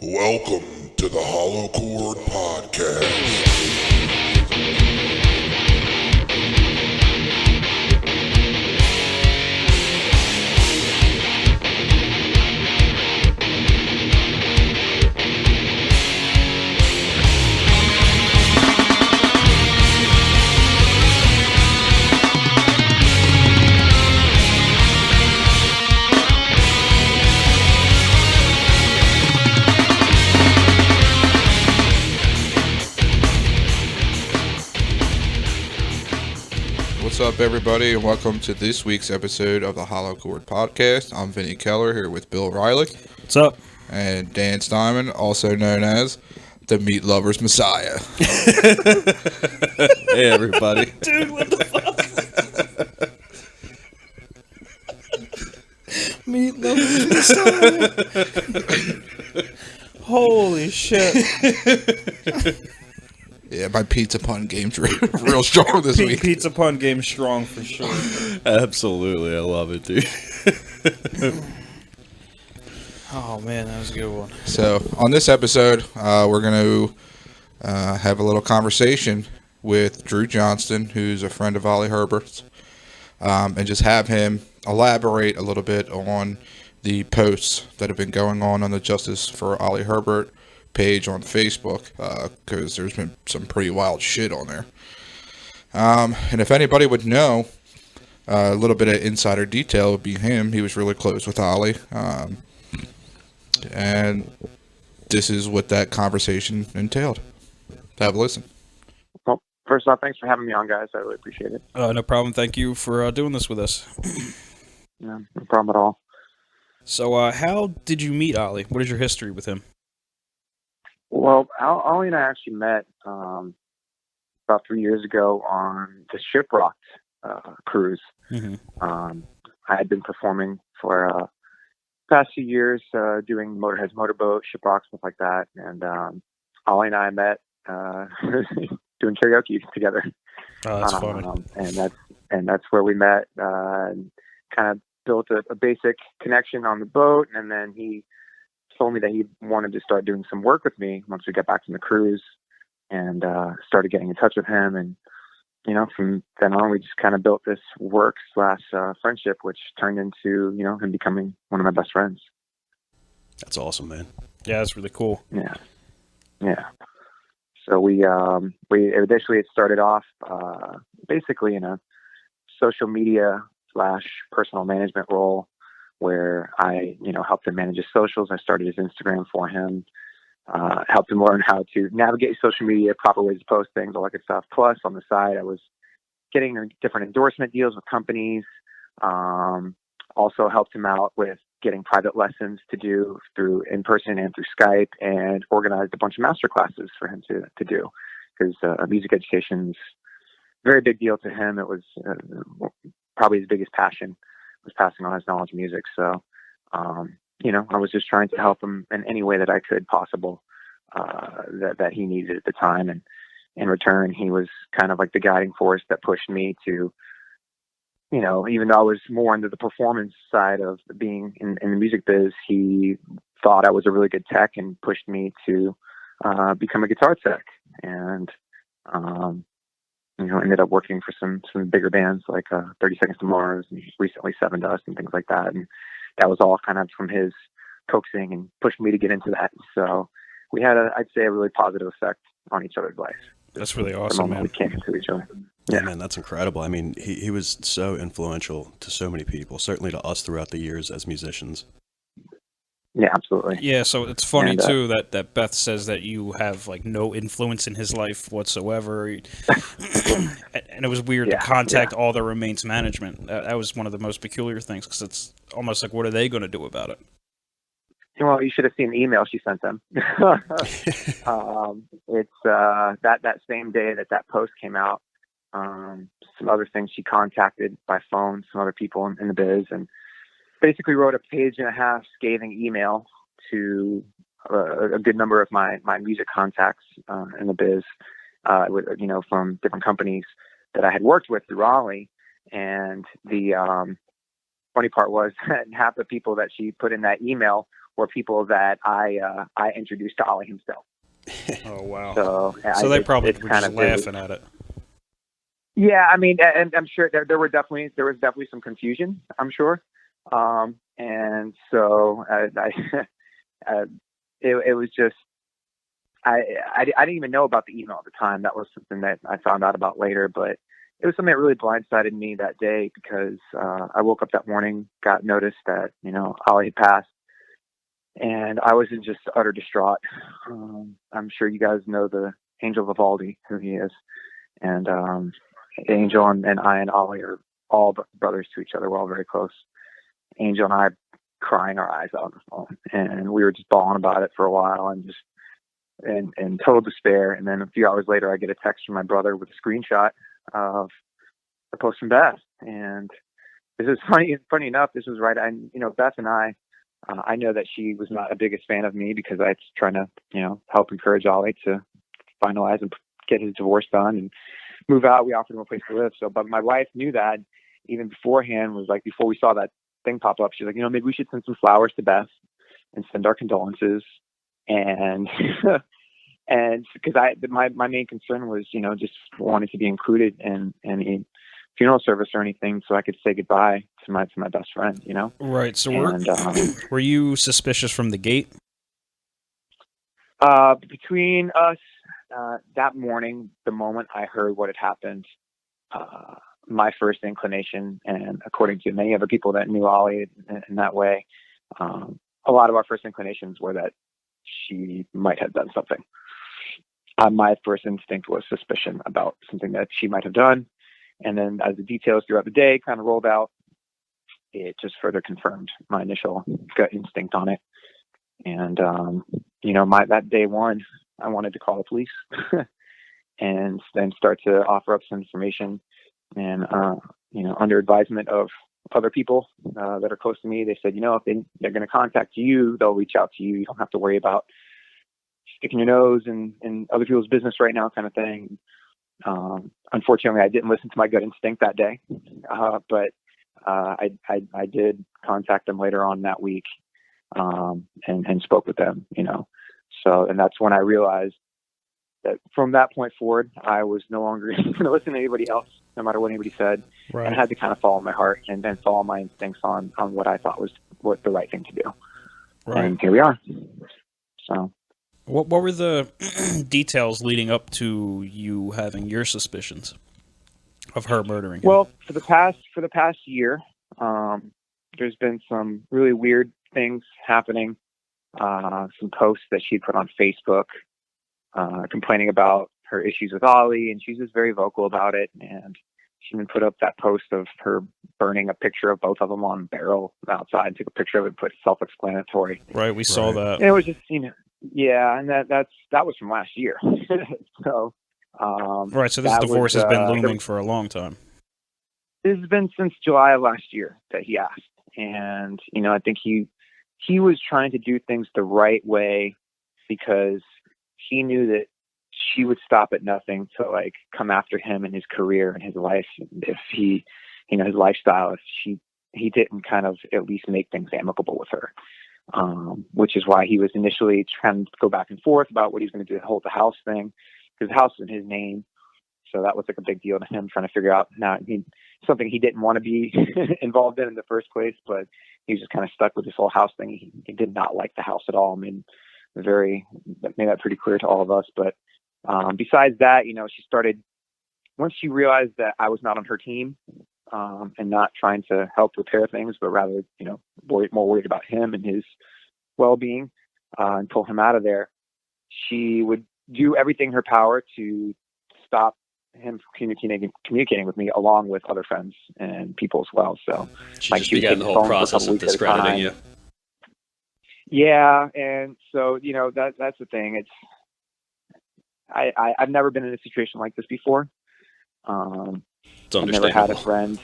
Welcome to the Hollow Chord Podcast. What's up, everybody, and welcome to this week's episode of the Hollow Chord Podcast. I'm Vinny Keller here with Bill Riley. What's up? And Dan Steinman, also known as the Meat Lover's Messiah. Hey, everybody. Dude, what the fuck? Meat Lover's Messiah. Holy shit. Yeah, my pizza pun game's real strong this week. Pizza pun game strong for sure. Absolutely. I love it, dude. Oh, man, that was a good one. So, on this episode, we're going to have a little conversation with Drew Johnston, who's a friend of Ollie Herbert's, and just have him elaborate a little bit on the posts that have been going on the Justice for Ollie Herbert page on Facebook, because there's been some pretty wild shit on there. And if anybody would know a little bit of insider detail, it would be him. He was really close with Ollie. And this is what that conversation entailed. Have a listen. Well, first off, thanks for having me on, guys. I really appreciate it. No problem. Thank you for doing this with us. Yeah, no problem at all. So, how did you meet Ollie? What is your history with him? Well, Ollie and I actually met about 3 years ago on the Shiprocked cruise. Mm-hmm. I had been performing for past few years, doing Motorhead's Motorboat, Shiprock, stuff like that. And Ollie and I met doing karaoke together. Oh, that's funny. And that's where we met. And kind of built a basic connection on the boat, and then he told me that he wanted to start doing some work with me once we got back from the cruise, and started getting in touch with him. And, you know, from then on, we just kind of built this work/friendship, which turned into, you know, him becoming one of my best friends. That's awesome, man. Yeah, that's really cool. Yeah. Yeah. So we initially, it started off basically in a social media/personal management role, where I, you know, helped him manage his socials. I started his Instagram for him, helped him learn how to navigate social media, proper ways to post things, all that good stuff. Plus, on the side, I was getting different endorsement deals with companies. Also helped him out with getting private lessons to do through in person and through Skype, and organized a bunch of master classes for him to do, because music education is a very big deal to him. It was probably his biggest passion, was passing on his knowledge of music. So, you know, I was just trying to help him in any way that I could possible, that he needed at the time. And in return, he was kind of like the guiding force that pushed me to, you know, even though I was more into the performance side of being in the music biz, he thought I was a really good tech and pushed me to become a guitar tech. And, you know, ended up working for some bigger bands like 30 Seconds to Mars, and recently Seven Dust and things like that. And that was all kind of from his coaxing and pushed me to get into that. So we had I'd say a really positive effect on each other's life. That's really awesome, man. We came into each other. Yeah, man, that's incredible. I mean, he was so influential to so many people, certainly to us throughout the years as musicians. Yeah, absolutely. Yeah, so it's funny, And, too, that Beth says that you have, like, no influence in his life whatsoever. And it was weird to contact All That Remains management. That was one of the most peculiar things, because it's almost like, what are they going to do about it? Well, you should have seen the email she sent them. It's that same day that post came out. Some other things she contacted by phone, some other people in the biz, and basically wrote a page-and-a-half scathing email to a good number of my music contacts in the biz, with, you know, from different companies that I had worked with through Ollie. And the funny part was that half the people that she put in that email were people that I introduced to Ollie himself. Oh wow! So they probably were kind just of laughing at it. Yeah, I mean, and I'm sure there was definitely some confusion, I'm sure, and so it was just I didn't even know about the email at the time. That was something that I found out about later, but it was something that really blindsided me that day because I woke up that morning, got notice that Ollie had passed, and I was in just utter distraught. I'm sure you guys know the Angel Vivaldi, who he is, and Angel and I and Ollie are all brothers to each other. We're all very close. Angel and I crying our eyes out on the phone, and we were just bawling about it for a while and just in total despair. And then a few hours later, I get a text from my brother with a screenshot of the post from Beth. And this is funny enough. This was right. Beth and I know that she was not the biggest fan of me because I was trying to, help encourage Ollie to finalize and get his divorce done and move out. We offered him a place to live. But my wife knew that even beforehand, was like, before we saw that thing pop up, she's like, maybe we should send some flowers to Beth and send our condolences. And, and because my main concern was, just wanted to be included in any funeral service or anything so I could say goodbye to my best friend, Right. So were you suspicious from the gate? Between us, that morning, the moment I heard what had happened, my first inclination, and according to many other people that knew Ollie in that way, a lot of our first inclinations were that she might have done something. My first instinct was suspicion about something that she might have done. And then as the details throughout the day kind of rolled out, it just further confirmed my initial gut instinct on it. And, that day one, I wanted to call the police and then start to offer up some information. And, under advisement of other people that are close to me, they said, if they're going to contact you, they'll reach out to you. You don't have to worry about sticking your nose in other people's business right now, kind of thing. Unfortunately, I didn't listen to my gut instinct that day, but I did contact them later on that week and spoke with them. So, and that's when I realized that from that point forward, I was no longer going to listen to anybody else, no matter what anybody said. Right. And I had to kind of follow my heart and then follow my instincts on what I thought was what the right thing to do. Right. And here we are. So, what were the details leading up to you having your suspicions of her murdering him? Well, for the past year, there's been some really weird things happening. Some posts that she put on Facebook, complaining about her issues with Ollie, and she's just very vocal about it. And she even put up that post of her burning a picture of both of them on a barrel outside, took a picture of it, put self-explanatory. Right, we saw that. And it was just, yeah, and that was from last year. So, right, so this divorce has been looming for a long time. This has been since July of last year that he asked. And, I think he was trying to do things the right way because he knew that she would stop at nothing to come after him and his career and his life. If he, his lifestyle, if he didn't kind of at least make things amicable with her. Which is why he was initially trying to go back and forth about what he was going to do to hold the house thing, because the house was in his name. So that was a big deal to him, trying to figure out something he didn't want to be involved in the first place, but he was just kind of stuck with this whole house thing. He did not like the house at all. I mean, made that pretty clear to all of us. But besides that, she started, once she realized that I was not on her team and not trying to help repair things, but rather, more worried about him and his well-being and pull him out of there, she would do everything in her power to stop him from communicating with me, along with other friends and people as well. So she just began the whole process of discrediting you. Yeah, and so that's the thing. It's I've never been in a situation like this before. It's understandable. I've never had a friend.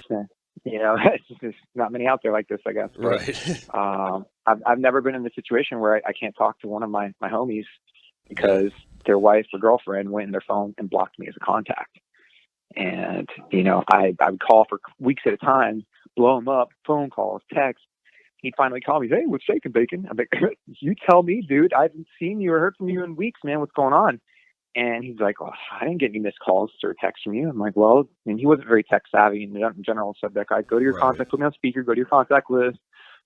There's not many out there like this, I guess. But, right. I've never been in a situation where I can't talk to one of my homies because their wife or girlfriend went in their phone and blocked me as a contact. And, I would call for weeks at a time, blow them up, phone calls, texts, he finally called me. Hey, what's shaking, Bacon? I'm like, you tell me, dude. I haven't seen you or heard from you in weeks, man. What's going on? And he's like, well, I didn't get any missed calls or texts from you. I'm like, well, and he wasn't very tech savvy in general. So that guy, go to your contact, put me on speaker, go to your contact list,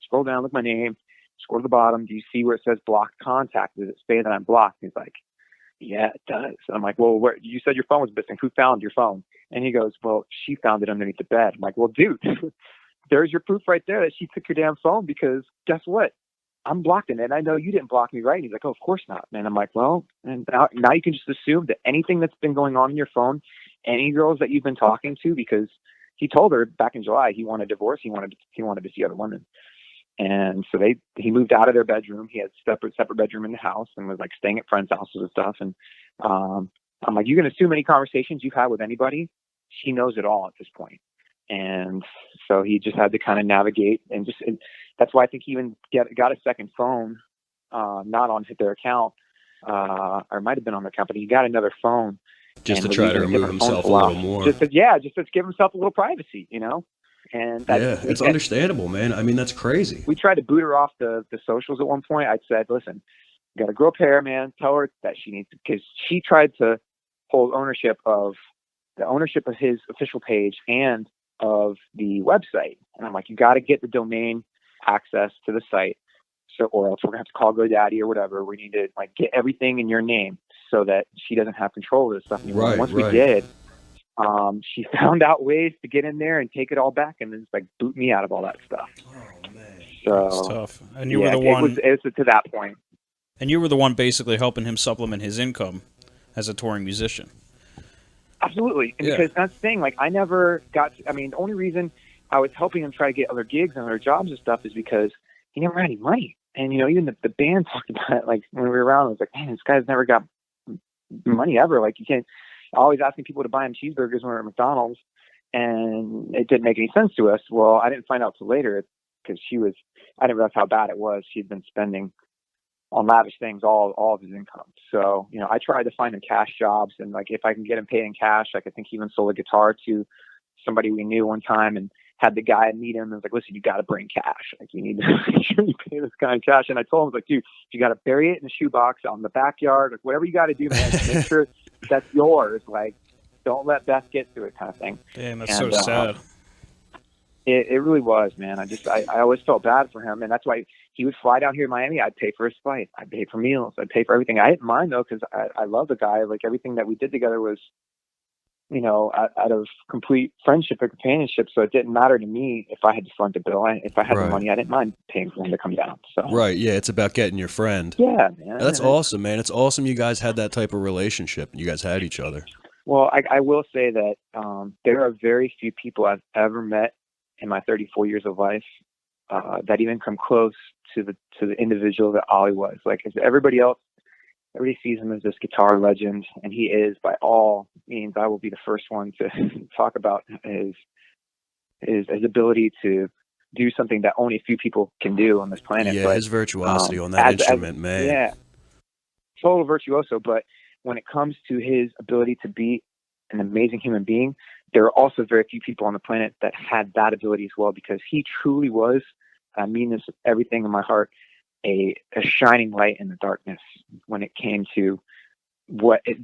scroll down, look at my name, scroll to the bottom. Do you see where it says blocked contact? Does it say that I'm blocked? He's like, yeah, it does. And I'm like, well, you said your phone was missing. Who found your phone? And he goes, well, she found it underneath the bed. I'm like, well, dude, there's your proof right there that she took your damn phone, because guess what? I'm blocked in it. And I know you didn't block me, right? And he's like, oh, of course not. And I'm like, well, and now you can just assume that anything that's been going on in your phone, any girls that you've been talking to, because he told her back in July he wanted a divorce. He wanted to see other women. And so he moved out of their bedroom. He had separate bedroom in the house and was like staying at friends' houses and stuff. And I'm like, you can assume any conversations you've had with anybody, she knows it all at this point. And so he just had to kind of navigate, and that's why I think he even got a second phone, not on their account, or it might have been on their account, but he got another phone just to try to remove himself a little more. Just to give himself a little privacy, you know. And it's understandable, man. I mean, that's crazy. We tried to boot her off the socials at one point. I said, listen, you got to grow up hair, man. Tell her that she needs to, because she tried to hold ownership of his official page and of the website. And I'm like, you got to get the domain access to the site, so, or else we're gonna have to call GoDaddy or whatever. We need to like get everything in your name so that she doesn't have control of this stuff anymore. Once we did, she found out ways to get in there and take it all back, and then just like boot me out of all that stuff. Oh man, so that's tough. And you were the one. It was to that point. And you were the one basically helping him supplement his income as a touring musician. Absolutely. And because that's the thing, like I never got, the only reason I was helping him try to get other gigs and other jobs and stuff is because he never had any money. And, even the band talked about it, like when we were around, I was like, man, this guy's never got money ever. Like you can't, always asking people to buy him cheeseburgers when we were at McDonald's, and it didn't make any sense to us. Well, I didn't find out till later because I didn't realize how bad it was. She'd been spending on lavish things all of his income. So, I tried to find him cash jobs, and like if I can get him paid in cash, like I think he even sold a guitar to somebody we knew one time and had the guy meet him and was like, listen, you got to bring cash. Like you need to make sure you pay this guy in cash. And I told him, I was like, dude, you got to bury it in a shoebox out in the backyard, like whatever you got to do, man, to make sure that's yours. Like don't let Beth get to it, kind of thing. Damn, that's so sad. It really was, man. I always felt bad for him, and that's why he would fly down here to Miami. I'd pay for his flight. I'd pay for meals. I'd pay for everything. I didn't mind though, because I love the guy. Like everything that we did together was, out of complete friendship or companionship. So it didn't matter to me if I had to front the bill. If I had the money, I didn't mind paying for him to come down. So yeah, it's about getting your friend. Yeah, man. That's awesome, man. It's awesome you guys had that type of relationship. You guys had each other. Well, I will say that there are very few people I've ever met in my 34 years of life that even come close to the individual that Ollie was. Like everybody sees him as this guitar legend, and he is by all means. I will be the first one to talk about his ability to do something that only a few people can do on this planet. Yeah, but, his virtuosity on that instrument, man. Yeah, total virtuoso. But when it comes to his ability to be an amazing human being, there are also very few people on the planet that had that ability as well, because he truly was, I mean this with everything in my heart, a shining light in the darkness when it came to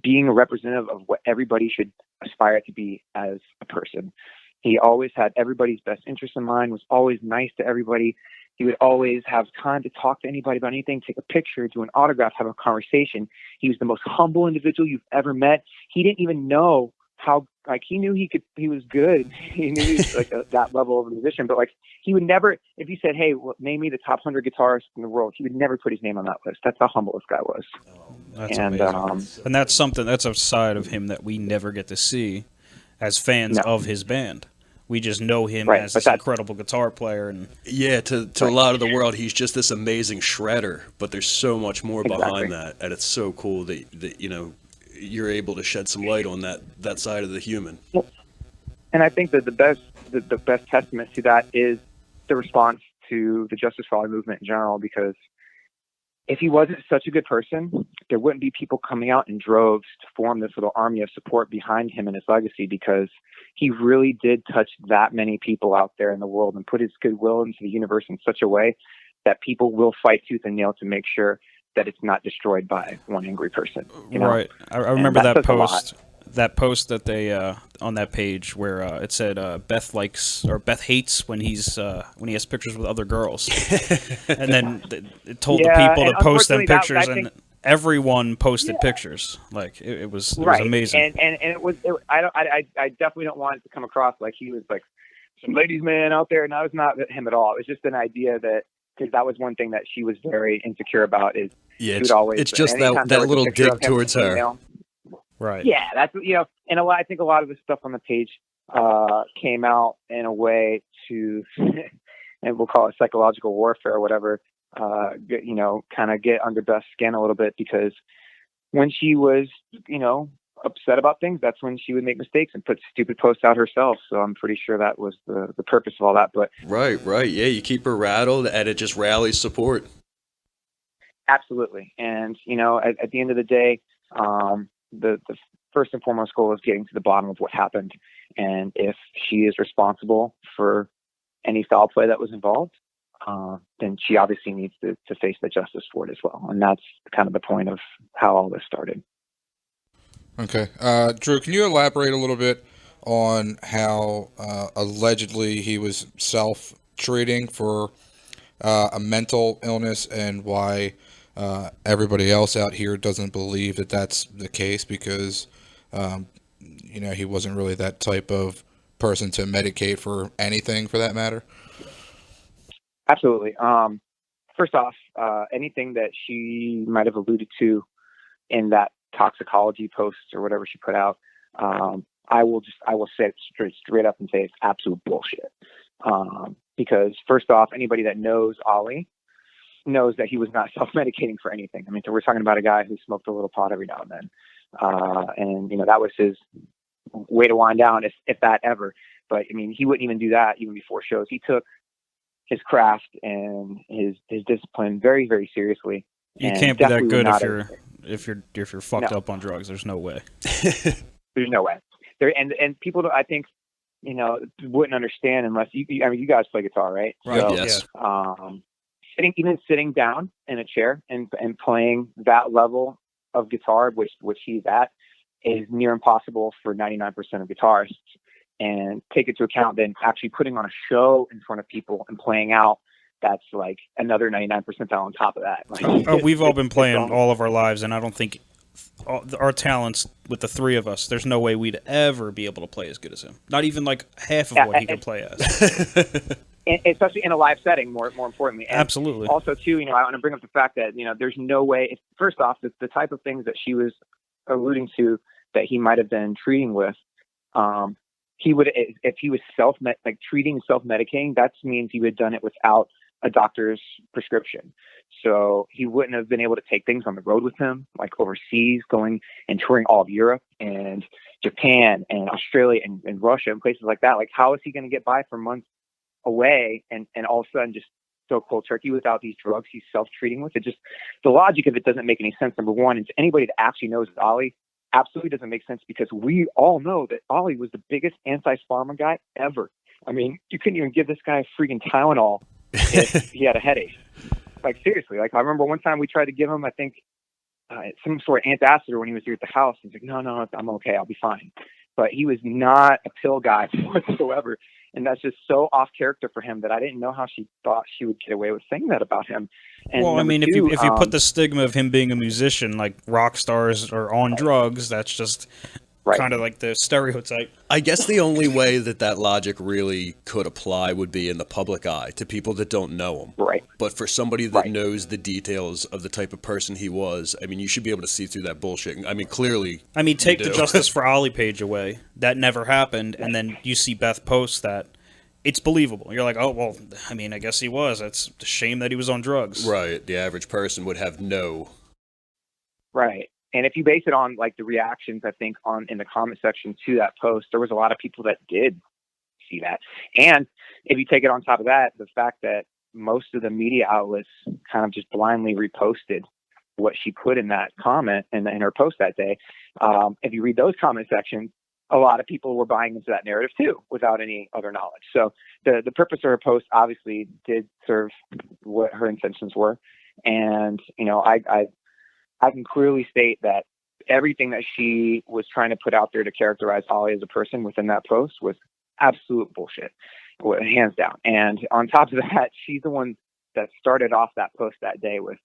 being a representative of what everybody should aspire to be as a person. He always had everybody's best interest in mind, was always nice to everybody. He would always have time to talk to anybody about anything, take a picture, do an autograph, have a conversation. He was the most humble individual you've ever met. He didn't even know how, like, he knew he was good. He knew he was like that level of a musician, but like he would never, if he said, hey, well, name me the top 100 guitarists in the world, he would never put his name on that list. That's how humble this guy was. Oh, that's amazing. And that's a side of him that we never get to see as fans of his band. We just know him as this incredible guitar player. And to a lot of the world, he's just this amazing shredder, but there's so much more behind that. And it's so cool that you're able to shed some light on that side of the human. And I think that the best testament to that is the response to the Justice for All movement in general, because if he wasn't such a good person, there wouldn't be people coming out in droves to form this little army of support behind him and his legacy, because he really did touch that many people out there in the world and put his goodwill into the universe in such a way that people will fight tooth and nail to make sure that it's not destroyed by one angry person. You know? Right. I remember that post. That post that they on that page where it said Beth likes or Beth hates when he has pictures with other girls, and then it told the people to post them pictures, and everyone posted pictures. Like it was amazing. And it was I definitely don't want it to come across like he was like some ladies' man out there, and that was not him at all. It was just an idea that, because that was one thing that she was very insecure about, is it's just that little dig towards her. Female, right. Yeah, that's, and I think a lot of the stuff on the page came out in a way to, and we'll call it psychological warfare or whatever, kind of get under Beth's skin a little bit, because when she was, upset about things, that's when she would make mistakes and put stupid posts out herself. So I'm pretty sure that was the purpose of all that. But right. Yeah, you keep her rattled and it just rallies support. Absolutely. And, at the end of the day, the first and foremost goal is getting to the bottom of what happened. And if she is responsible for any foul play that was involved, then she obviously needs to face the justice for it as well. And that's kind of the point of how all this started. Okay. Drew, can you elaborate a little bit on how allegedly he was self-treating for a mental illness, and why everybody else out here doesn't believe that that's the case, because, he wasn't really that type of person to medicate for anything, for that matter? Absolutely. First off, anything that she might have alluded to in that toxicology posts or whatever she put out, I will say it straight up and say it's absolute bullshit. Because first off, anybody that knows Ollie knows that he was not self-medicating for anything. I mean, so we're talking about a guy who smoked a little pot every now and then. And that was his way to wind down, if that ever. But I mean, he wouldn't even do that even before shows. He took his craft and his discipline very, very seriously. You can't be that good if you're fucked up on drugs. There's no way. There's no way. And people, I think, wouldn't understand unless you guys play guitar, right? Right. So, yes. Sitting down in a chair and playing that level of guitar, which he's at, is near impossible for 99% of guitarists. And take it to account, then actually putting on a show in front of people and playing out, that's like another 99% on top of that. Like, we've all been playing all of our lives, and I don't think our talents with the three of us, there's no way we'd ever be able to play as good as him. Not even like half of what he could play as. Especially in a live setting, more importantly. And absolutely. Also, too, I want to bring up the fact that, there's no way, first off, the type of things that she was alluding to that he might have been treating with, he would, if he was treating self-medicating, that means he would have done it without a doctor's prescription. So he wouldn't have been able to take things on the road with him, like overseas, going and touring all of Europe and Japan and Australia and Russia and places like that. Like, how is he going to get by for months away and all of a sudden just go cold turkey without these drugs he's self-treating with? It just, the logic of it doesn't make any sense, number one. And to anybody that actually knows Ollie, absolutely doesn't make sense, because we all know that Ollie was the biggest anti-pharma guy ever. I mean, you couldn't even give this guy a freaking Tylenol if he had a headache. Like, seriously. Like, I remember one time we tried to give him, I think, some sort of antacid when he was here at the house. He's like, no, I'm okay. I'll be fine. But he was not a pill guy whatsoever. And that's just so off character for him that I didn't know how she thought she would get away with saying that about him. And well, I mean, if you put the stigma of him being a musician, like rock stars are on drugs, that's just kind of like the stereotype. I guess the only way that logic really could apply would be in the public eye to people that don't know him. Right. But for somebody that knows the details of the type of person he was, I mean, you should be able to see through that bullshit. I mean, clearly. I mean, take the Justice for Ollie page away. That never happened. And then you see Beth post that. It's believable. You're like, oh, well, I mean, I guess he was. It's a shame that he was on drugs. Right. The average person would have no. Right. And if you base it on like the reactions, I think in the comment section to that post, there was a lot of people that did see that. And if you take it on top of that, the fact that most of the media outlets kind of just blindly reposted what she put in that comment and in her post that day. If you read those comment sections, a lot of people were buying into that narrative too, without any other knowledge. So the purpose of her post obviously did serve what her intentions were. And, you know, I can clearly state that everything that she was trying to put out there to characterize Ollie as a person within that post was absolute bullshit, hands down. And on top of that, she's the one that started off that post that day with,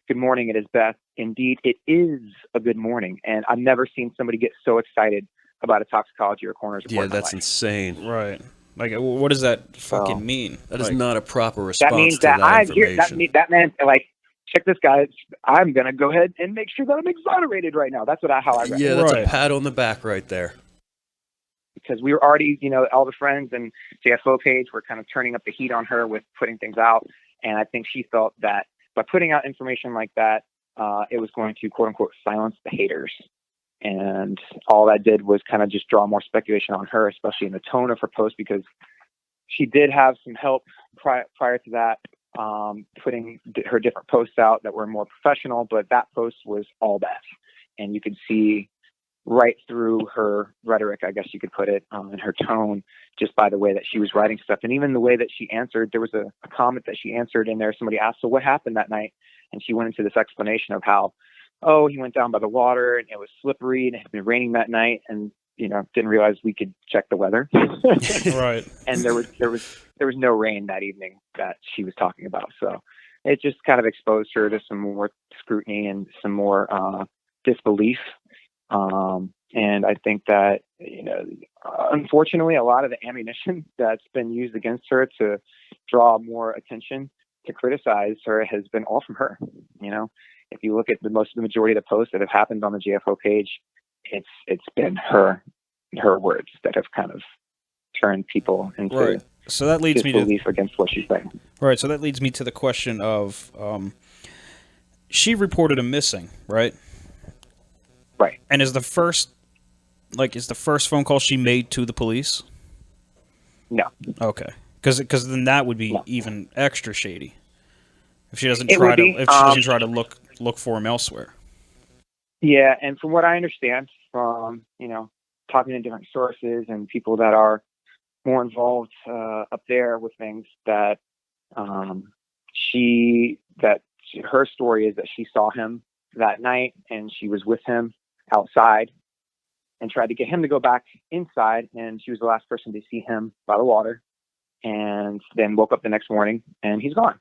"Good morning, it is Beth. Indeed, it is a good morning." And I've never seen somebody get so excited about a toxicology or coroner's report. Yeah, that's insane. Right. Like, what does that fucking mean? That is not a proper response that means to that that information. That meant, like, check this, guy. I'm going to go ahead and make sure that I'm exonerated right now. That's how I read it. Yeah, that's a pat on the back right there. Because we were already, you know, all the friends and JFO page were kind of turning up the heat on her with putting things out. And I think she felt that by putting out information like that, it was going to, quote unquote, silence the haters. And all that did was kind of just draw more speculation on her, especially in the tone of her post, because she did have some help prior to that, putting her different posts out that were more professional, but that post was all Beth. And you could see right through her rhetoric, I guess you could put it, and her tone, just by the way that she was writing stuff. And even the way that she answered, there was a comment that she answered in there. Somebody asked, "So what happened that night?" And she went into this explanation of how, "Oh, he went down by the water and it was slippery and it had been raining that night, and, you know, didn't realize we could check the weather." Right. And there was no rain that evening that she was talking about. So it just kind of exposed her to some more scrutiny and some more disbelief. And I think that, you know, unfortunately, a lot of the ammunition that's been used against her to draw more attention to criticize her has been all from her. You know, if you look at the majority of the posts that have happened on the JFO page, it's been her words that have kind of turned people into right. So that leads me to disbelief against what she's saying. Right. So that leads me to the question of, she reported him missing, right? Right. And is the first phone call she made to the police? No. Okay. Because then that would be even extra shady. If she doesn't try to look for him elsewhere. Yeah, and from what I understand from, you know, talking to different sources and people that are more involved up there with things, that her story is that she saw him that night and she was with him outside and tried to get him to go back inside, and she was the last person to see him by the water, and then woke up the next morning and he's gone.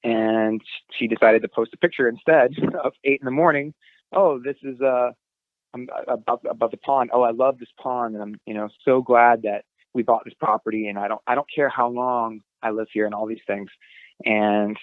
And she decided to post a picture instead of 8 a.m. "Oh, this is I'm about the pond. Oh, I love this pond, and I'm, you know, so glad that we bought this property, and I don't care how long I live here," and all these things. And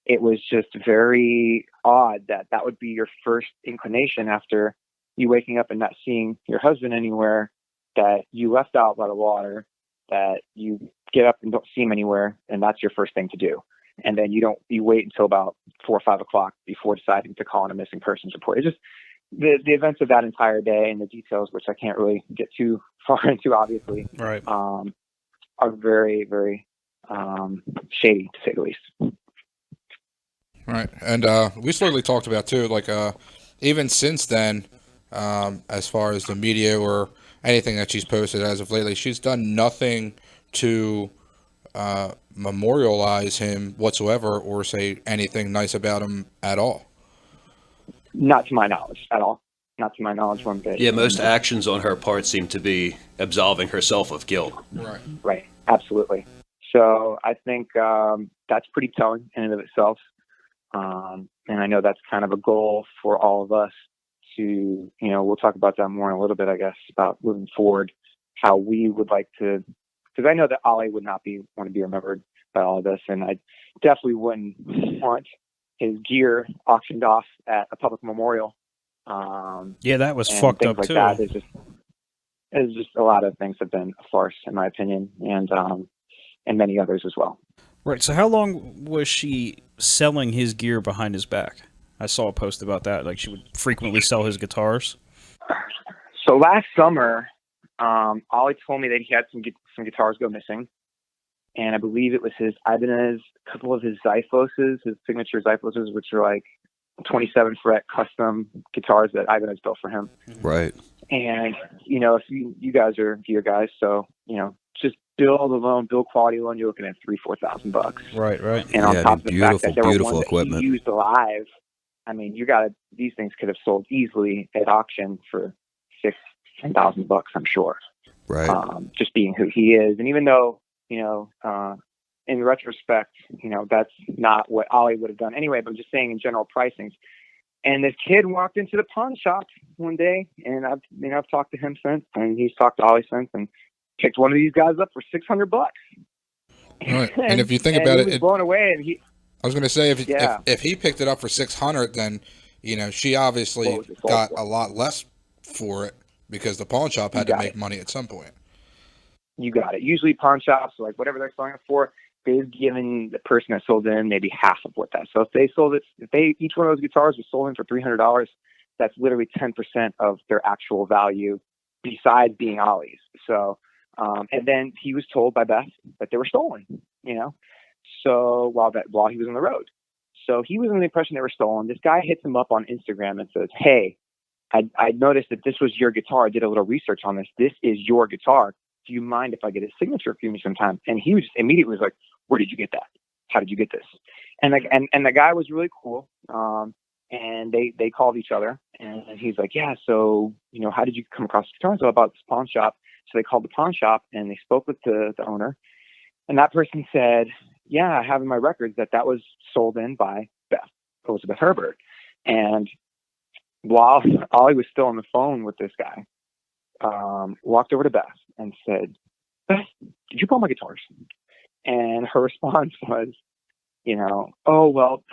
it was just very odd that would be your first inclination after you waking up and not seeing your husband anywhere, that you left out by the water, that you get up and don't see him anywhere, and that's your first thing to do. And then you wait until about 4 or 5 o'clock before deciding to call in a missing persons report. It just, the events of that entire day and the details, which I can't really get too far into, obviously, right, are very, very shady, to say the least. Right. And we slowly talked about, too, like, even since then, as far as the media or anything that she's posted as of lately, she's done nothing to memorialize him whatsoever or say anything nice about him at all. Not to my knowledge at all. Not to my knowledge one bit. Yeah, most actions on her part seem to be absolving herself of guilt. Right. Right. Absolutely. So I think that's pretty telling in and of itself. And I know that's kind of a goal for all of us to, you know, we'll talk about that more in a little bit, I guess, about moving forward, how we would like to, because I know that Ollie would not want to be remembered by all of this, and I definitely wouldn't want his gear auctioned off at a public memorial. Yeah, that was fucked up, like too. That. It's just a lot of things have been a farce, in my opinion, and many others as well. Right, so how long was she selling his gear behind his back? I saw a post about that. Like, she would frequently sell his guitars. So last summer, Ollie told me that he had some guitars go missing. and I believe it was his Ibanez, a couple of his Zyphoses, his signature Zyphoses, which are like 27 fret custom guitars that Ibanez built for him. Right. And, if you guys are gear guys, so, just build alone, build quality alone, you're looking at $3,000-4,000. Right. And on top of the fact that there were ones equipment. that he used live, I mean, these things could have sold easily at auction for $6,000-10,000, I'm sure. Right. Just being who he is. And even though, in retrospect, that's not what Ollie would have done anyway, but I'm just saying in general pricings. And this kid walked into the pawn shop one day, and I've talked to him since, and he's talked to Ollie since, and picked one of these guys up for $600. Right. And if you think about he was blown away, and I was going to say, if he picked it up for $600, then she obviously got a lot less for it because the pawn shop had to make money at some point. You got it. Usually pawn shops, like whatever they're selling it for, they've given the person that sold in maybe half of what that. So if each one of those guitars was sold in for $300, that's literally 10% of their actual value, besides being Ollie's. So, and then he was told by Beth that they were stolen. So while he was on the road, so he was under the impression they were stolen. This guy hits him up on Instagram and says, "Hey, I noticed that this was your guitar. I did a little research on this. This is your guitar. Do you mind if I get a signature for you sometime?" And he was immediately like, "Where did you get that? How did you get this?" And the guy was really cool. And they called each other, and he's like, "Yeah, so how did you come across the guitar?" So about this pawn shop. So they called the pawn shop and they spoke with the owner, and that person said, "Yeah, I have in my records that was sold in by Elizabeth Herbert." And while Ollie was still on the phone with this guy, walked over to Beth and said, "Beth, did you buy my guitars?" And her response was, "Oh, well,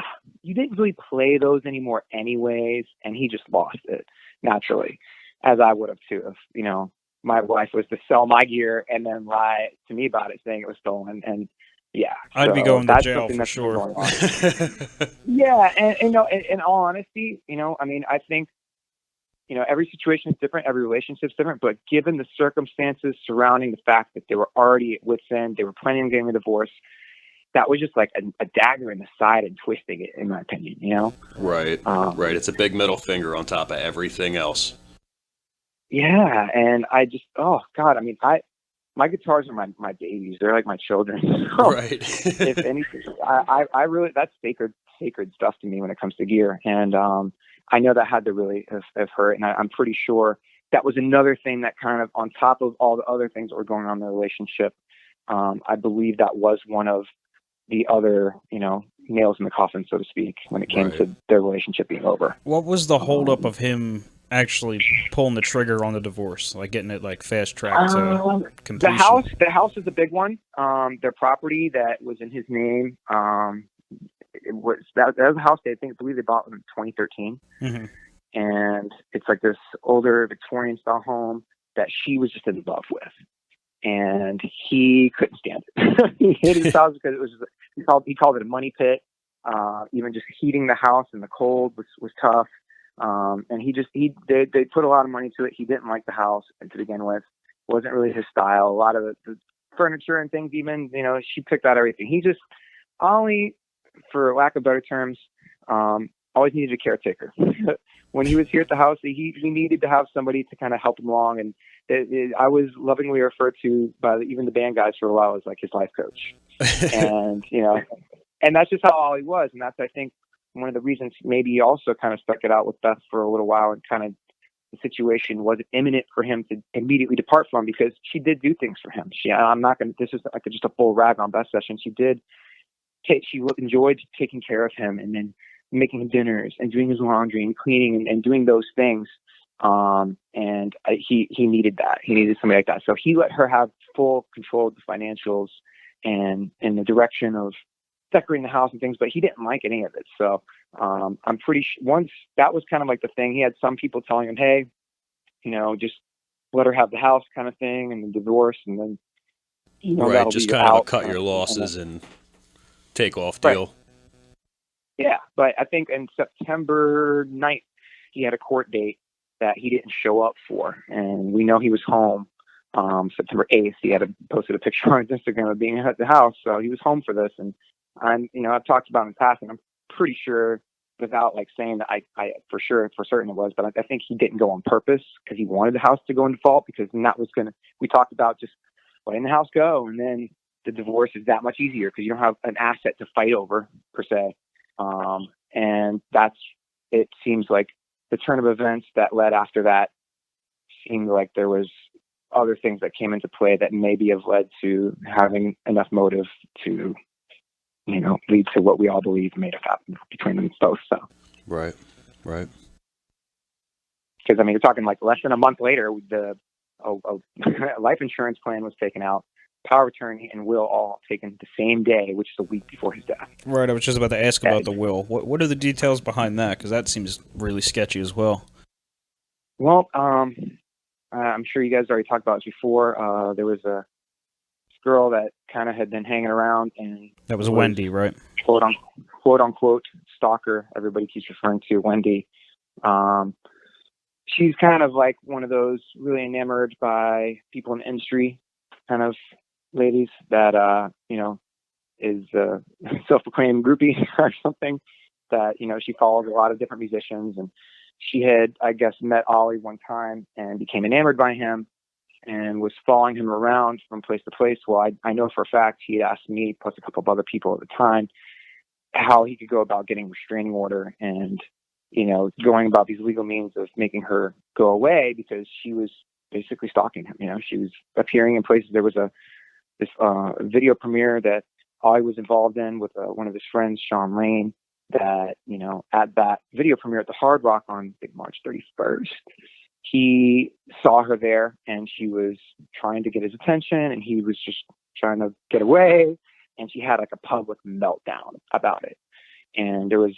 you didn't really play those anymore anyways." And he just lost it naturally, as I would have too, if, my wife was to sell my gear and then lie to me about it, saying it was stolen. And yeah, I'd be going to jail for sure. Yeah. And in all honesty, I mean, I think, every situation is different. Every relationship is different, but given the circumstances surrounding the fact that they were already at wit's end, they were planning on getting a divorce, that was just like a dagger in the side and twisting it, in my opinion, Right. Right. It's a big middle finger on top of everything else. Yeah. And I just, oh God, I mean, my guitars are my babies. They're like my children. So right. If anything, I really, that's sacred stuff to me when it comes to gear. And, I know that had to really have hurt. And I'm pretty sure that was another thing that kind of, on top of all the other things that were going on in the relationship, I believe that was one of the other, nails in the coffin, so to speak, when it came to their relationship being over. What was the holdup of him actually pulling the trigger on the divorce, like getting it like fast tracked to completion? The house is a big one. Their property that was in his name, that was a house I believe they bought in 2013. Mm-hmm. And it's like this older Victorian style home that she was just in love with, and he couldn't stand it. He hated his house because it was he called it a money pit. Even just heating the house in the cold was tough. And they put a lot of money to it. He didn't like the house to begin with. It wasn't really his style. A lot of the furniture and things, even, she picked out everything. He just, Ollie, for lack of better terms, always needed a caretaker. When he was here at the house, he needed to have somebody to kind of help him along. And I was lovingly referred to by even the band guys for a while as like his life coach. And, and that's just how Ollie was. And that's, I think, one of the reasons maybe he also kind of stuck it out with Beth for a little while, and kind of the situation wasn't imminent for him to immediately depart from, because she did do things for him. This is like just a full rag on Beth session. She enjoyed taking care of him, and then making him dinners and doing his laundry and cleaning and doing those things. And he needed that. He needed somebody like that. So he let her have full control of the financials and in the direction of decorating the house and things, but he didn't like any of it. So I'm pretty sure once that was kind of like the thing. He had some people telling him, hey, just let her have the house kind of thing, and the divorce, and then right, just kind of a cut your losses and take off deal. Right. Yeah, but I think in September 9th, he had a court date that he didn't show up for, and we know he was home September 8th, he had posted a picture on his Instagram of being at the house. So he was home for this. And I've talked about it in the past, and I'm pretty sure, without like saying that I for certain it was, but I think he didn't go on purpose because he wanted the house to go in default, because then that was we talked about just letting the house go. And then the divorce is that much easier because you don't have an asset to fight over per se. And it seems like the turn of events that led after that seemed like there was other things that came into play that maybe have led to having enough motive to, lead to what we all believe may have happened between them both. So. Right. Because, you're talking like less than a month later, the life insurance plan was taken out, power of attorney and will all taken the same day, which is a week before his death. Right, I was just about to ask about the will. What are the details behind that? Because that seems really sketchy as well. Well, I'm sure you guys already talked about it before. There was a girl that kind of had been hanging around, and that was Wendy, right? Quote unquote stalker. Everybody keeps referring to Wendy. She's kind of like one of those really enamored by people in the industry kind of ladies that, is a self-proclaimed groupie or something that, she follows a lot of different musicians. And she had, I guess, met Ollie one time and became enamored by him and was following him around from place to place. Well, I know for a fact he had asked me, plus a couple of other people at the time, how he could go about getting a restraining order and, going about these legal means of making her go away, because she was basically stalking him. She was appearing in places. There was this video premiere that Ollie was involved in with one of his friends, Sean Lane, that, at that video premiere at the Hard Rock on March 31st, he saw her there and she was trying to get his attention and he was just trying to get away. And she had like a public meltdown about it. And there was,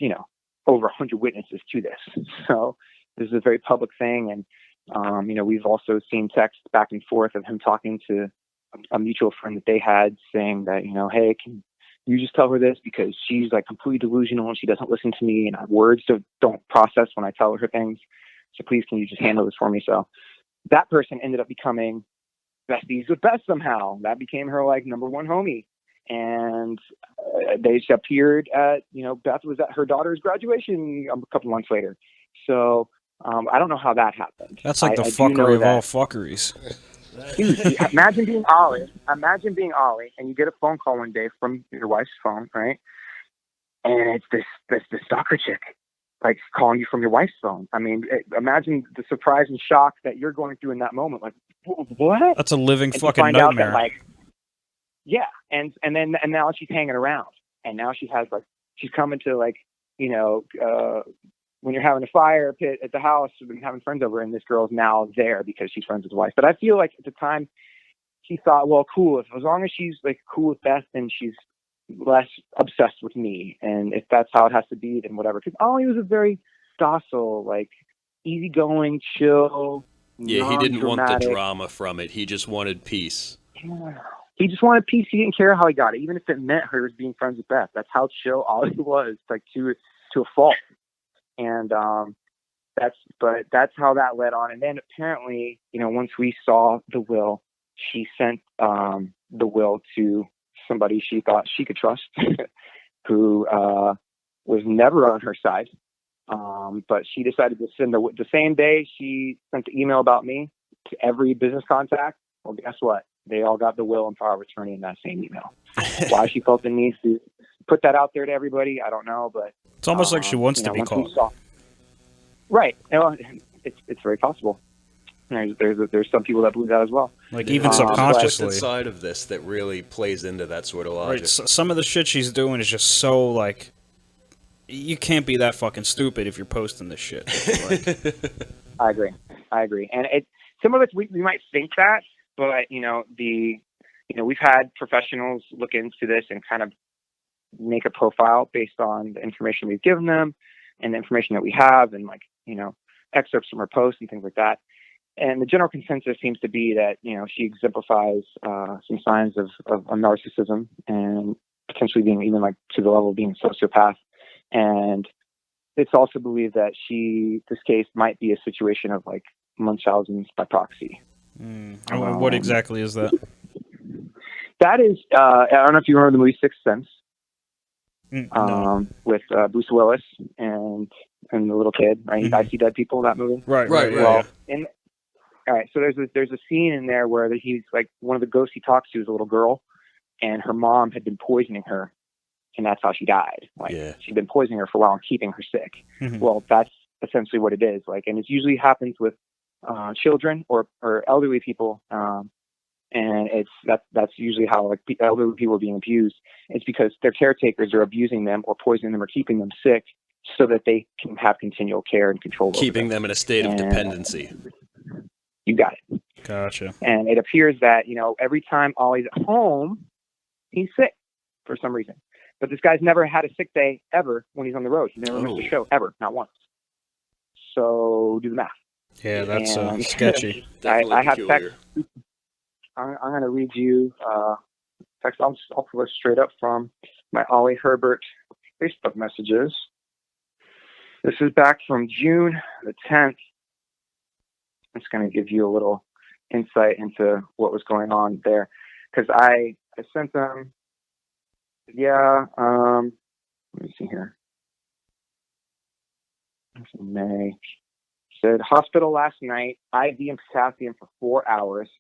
over 100 witnesses to this. So this is a very public thing. And, we've also seen texts back and forth of him talking to a mutual friend that they had saying that, hey, can you just tell her this, because she's like completely delusional and she doesn't listen to me and words don't process when I tell her things. So please, can you just handle this for me? So that person ended up becoming besties with Beth somehow. That became her like number one homie. And they appeared at, Beth was at her daughter's graduation a couple months later. So I don't know how that happened. That's like the fuckery of all fuckeries. Dude, imagine being Ollie, and you get a phone call one day from your wife's phone, right? And it's this stalker chick, like calling you from your wife's phone. Imagine the surprise and shock that you're going through in that moment. Like, what? That's a living and fucking nightmare. That, yeah, and now she's hanging around, and now she's coming to when you're having a fire pit at the house and having friends over, and this girl's now there because she's friends with the wife. But I feel like at the time he thought, well, cool, as long as she's like cool with Beth, then she's less obsessed with me, and if that's how it has to be, then whatever. Because Ollie was a very docile, like easygoing, chill. Yeah, he didn't want the drama from it. He just wanted peace. Yeah. He just wanted peace. He didn't care how he got it, even if it meant her being friends with Beth. That's how chill Ollie was, like to a fault. And that's how that led on. And then apparently, once we saw the will, she sent the will to somebody she thought she could trust, who was never on her side. But she decided to send the same day she sent the email about me to every business contact. Well, guess what? They all got the will and power of attorney in that same email. Why she felt the need to put that out there to everybody, I don't know. But it's almost like she wants to be caught. Right. It's very possible. There's some people that believe that as well. Like even subconsciously. There's a side of this that really plays into that sort of logic. Right. Some of the shit she's doing is just so like, you can't be that fucking stupid if you're posting this shit. Like, I agree. And some of it we might think that, but we've had professionals look into this and kind of make a profile based on the information we've given them and the information that we have, and excerpts from her posts and things like that. And the general consensus seems to be that, she exemplifies some signs of a narcissism and potentially being even like to the level of being a sociopath. And it's also believed that this case might be a situation of like Munchausen's by proxy. What exactly is that? That is, I don't know if you remember the movie Sixth Sense. No. With Bruce Willis and the little kid. Right? I See Dead People. That movie. Right. Well, all right. So there's a scene in there where he's like, one of the ghosts he talks to is a little girl, and her mom had been poisoning her, and that's how she died. She'd been poisoning her for a while and keeping her sick. Well, that's essentially what it is. And it usually happens with children or elderly people. And that's usually how elderly people are being abused. It's because their caretakers are abusing them or poisoning them or keeping them sick so that they can have continual care and control. Keeping them in a state of dependency. You got it. Gotcha. And it appears that, every time Ollie's at home, he's sick for some reason. But this guy's never had a sick day ever when he's on the road. He's never missed a show ever, not once. So do the math. Yeah, that's sketchy. I have text. I'm going to read you text. I'll pull it straight up from my Ollie Herbert Facebook messages. This is back from June the 10th. It's going to give you a little insight into what was going on there. Because I sent them, let me see here. May. Said, hospital last night, IV and potassium for 4 hours.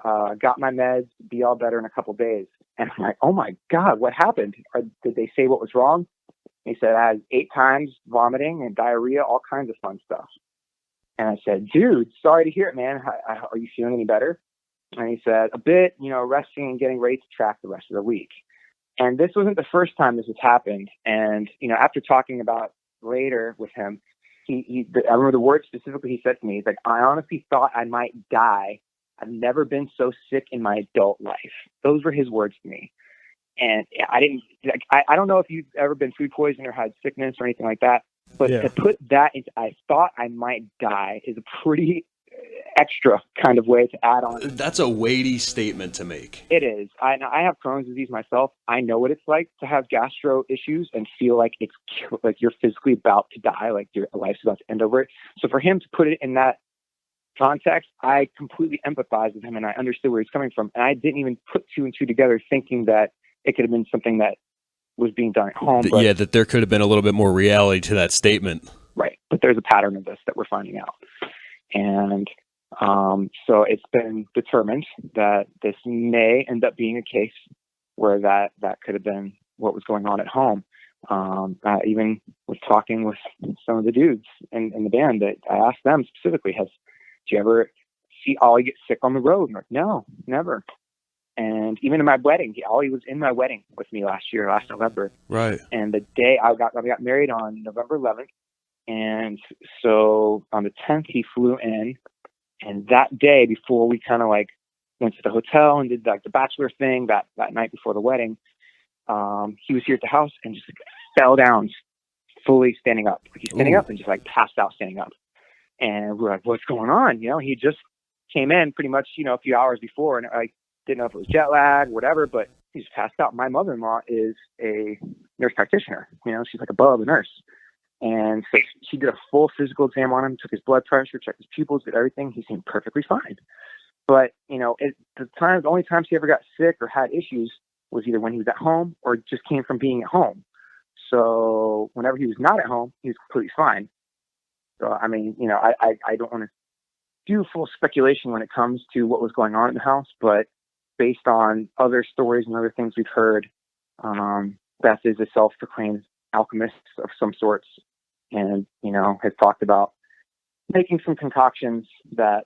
Got my meds, be all better in a couple days. And I'm like, oh my God, what happened? Did they say what was wrong? And he said, I had 8 times vomiting and diarrhea, all kinds of fun stuff. And I said, dude, sorry to hear it, man. Are you feeling any better? And he said, a bit, resting and getting ready to track the rest of the week. And this wasn't the first time this has happened. And, after talking about later with him, I remember the words specifically he said to me. He's like, I honestly thought I might die. I've never been so sick in my adult life. Those were his words to me. And I don't know if you've ever been food poisoned or had sickness or anything like that, but to put that into, I thought I might die, is a pretty extra kind of way to add on. That's a weighty statement to make. It is. I have Crohn's disease myself. I know what it's like to have gastro issues and feel like it's like you're physically about to die, like your life's about to end over it. So for him to put it in that context, I completely empathize with him and I understood where he's coming from. And I didn't even put 2 and 2 together thinking that it could have been something that was being done at home. That there could have been a little bit more reality to that statement. Right. But there's a pattern of this that we're finding out. And so it's been determined that this may end up being a case where that could have been what was going on at home. I even was talking with some of the dudes in the band that I asked them specifically, do you ever see Ollie get sick on the road? And they're like, no, never. And even in my wedding, Ollie was in my wedding with me last November. Right. And the day I got married on November 11th. And so on the 10th, he flew in. And that day, before we kind of went to the hotel and did the bachelor thing that night before the wedding, he was here at the house and just fell down, fully standing up. He's standing up and just passed out standing up. And we're like, what's going on? He just came in pretty much, a few hours before, and I didn't know if it was jet lag, whatever, but he's passed out. My mother-in-law is a nurse practitioner. She's like above a nurse. And so she did a full physical exam on him, took his blood pressure, checked his pupils, did everything. He seemed perfectly fine. But, the only times he ever got sick or had issues was either when he was at home or just came from being at home. So whenever he was not at home, he was completely fine. So, I mean, I don't want to do full speculation when it comes to what was going on in the house, but based on other stories and other things we've heard, Beth is a self-proclaimed alchemist of some sorts and, has talked about making some concoctions that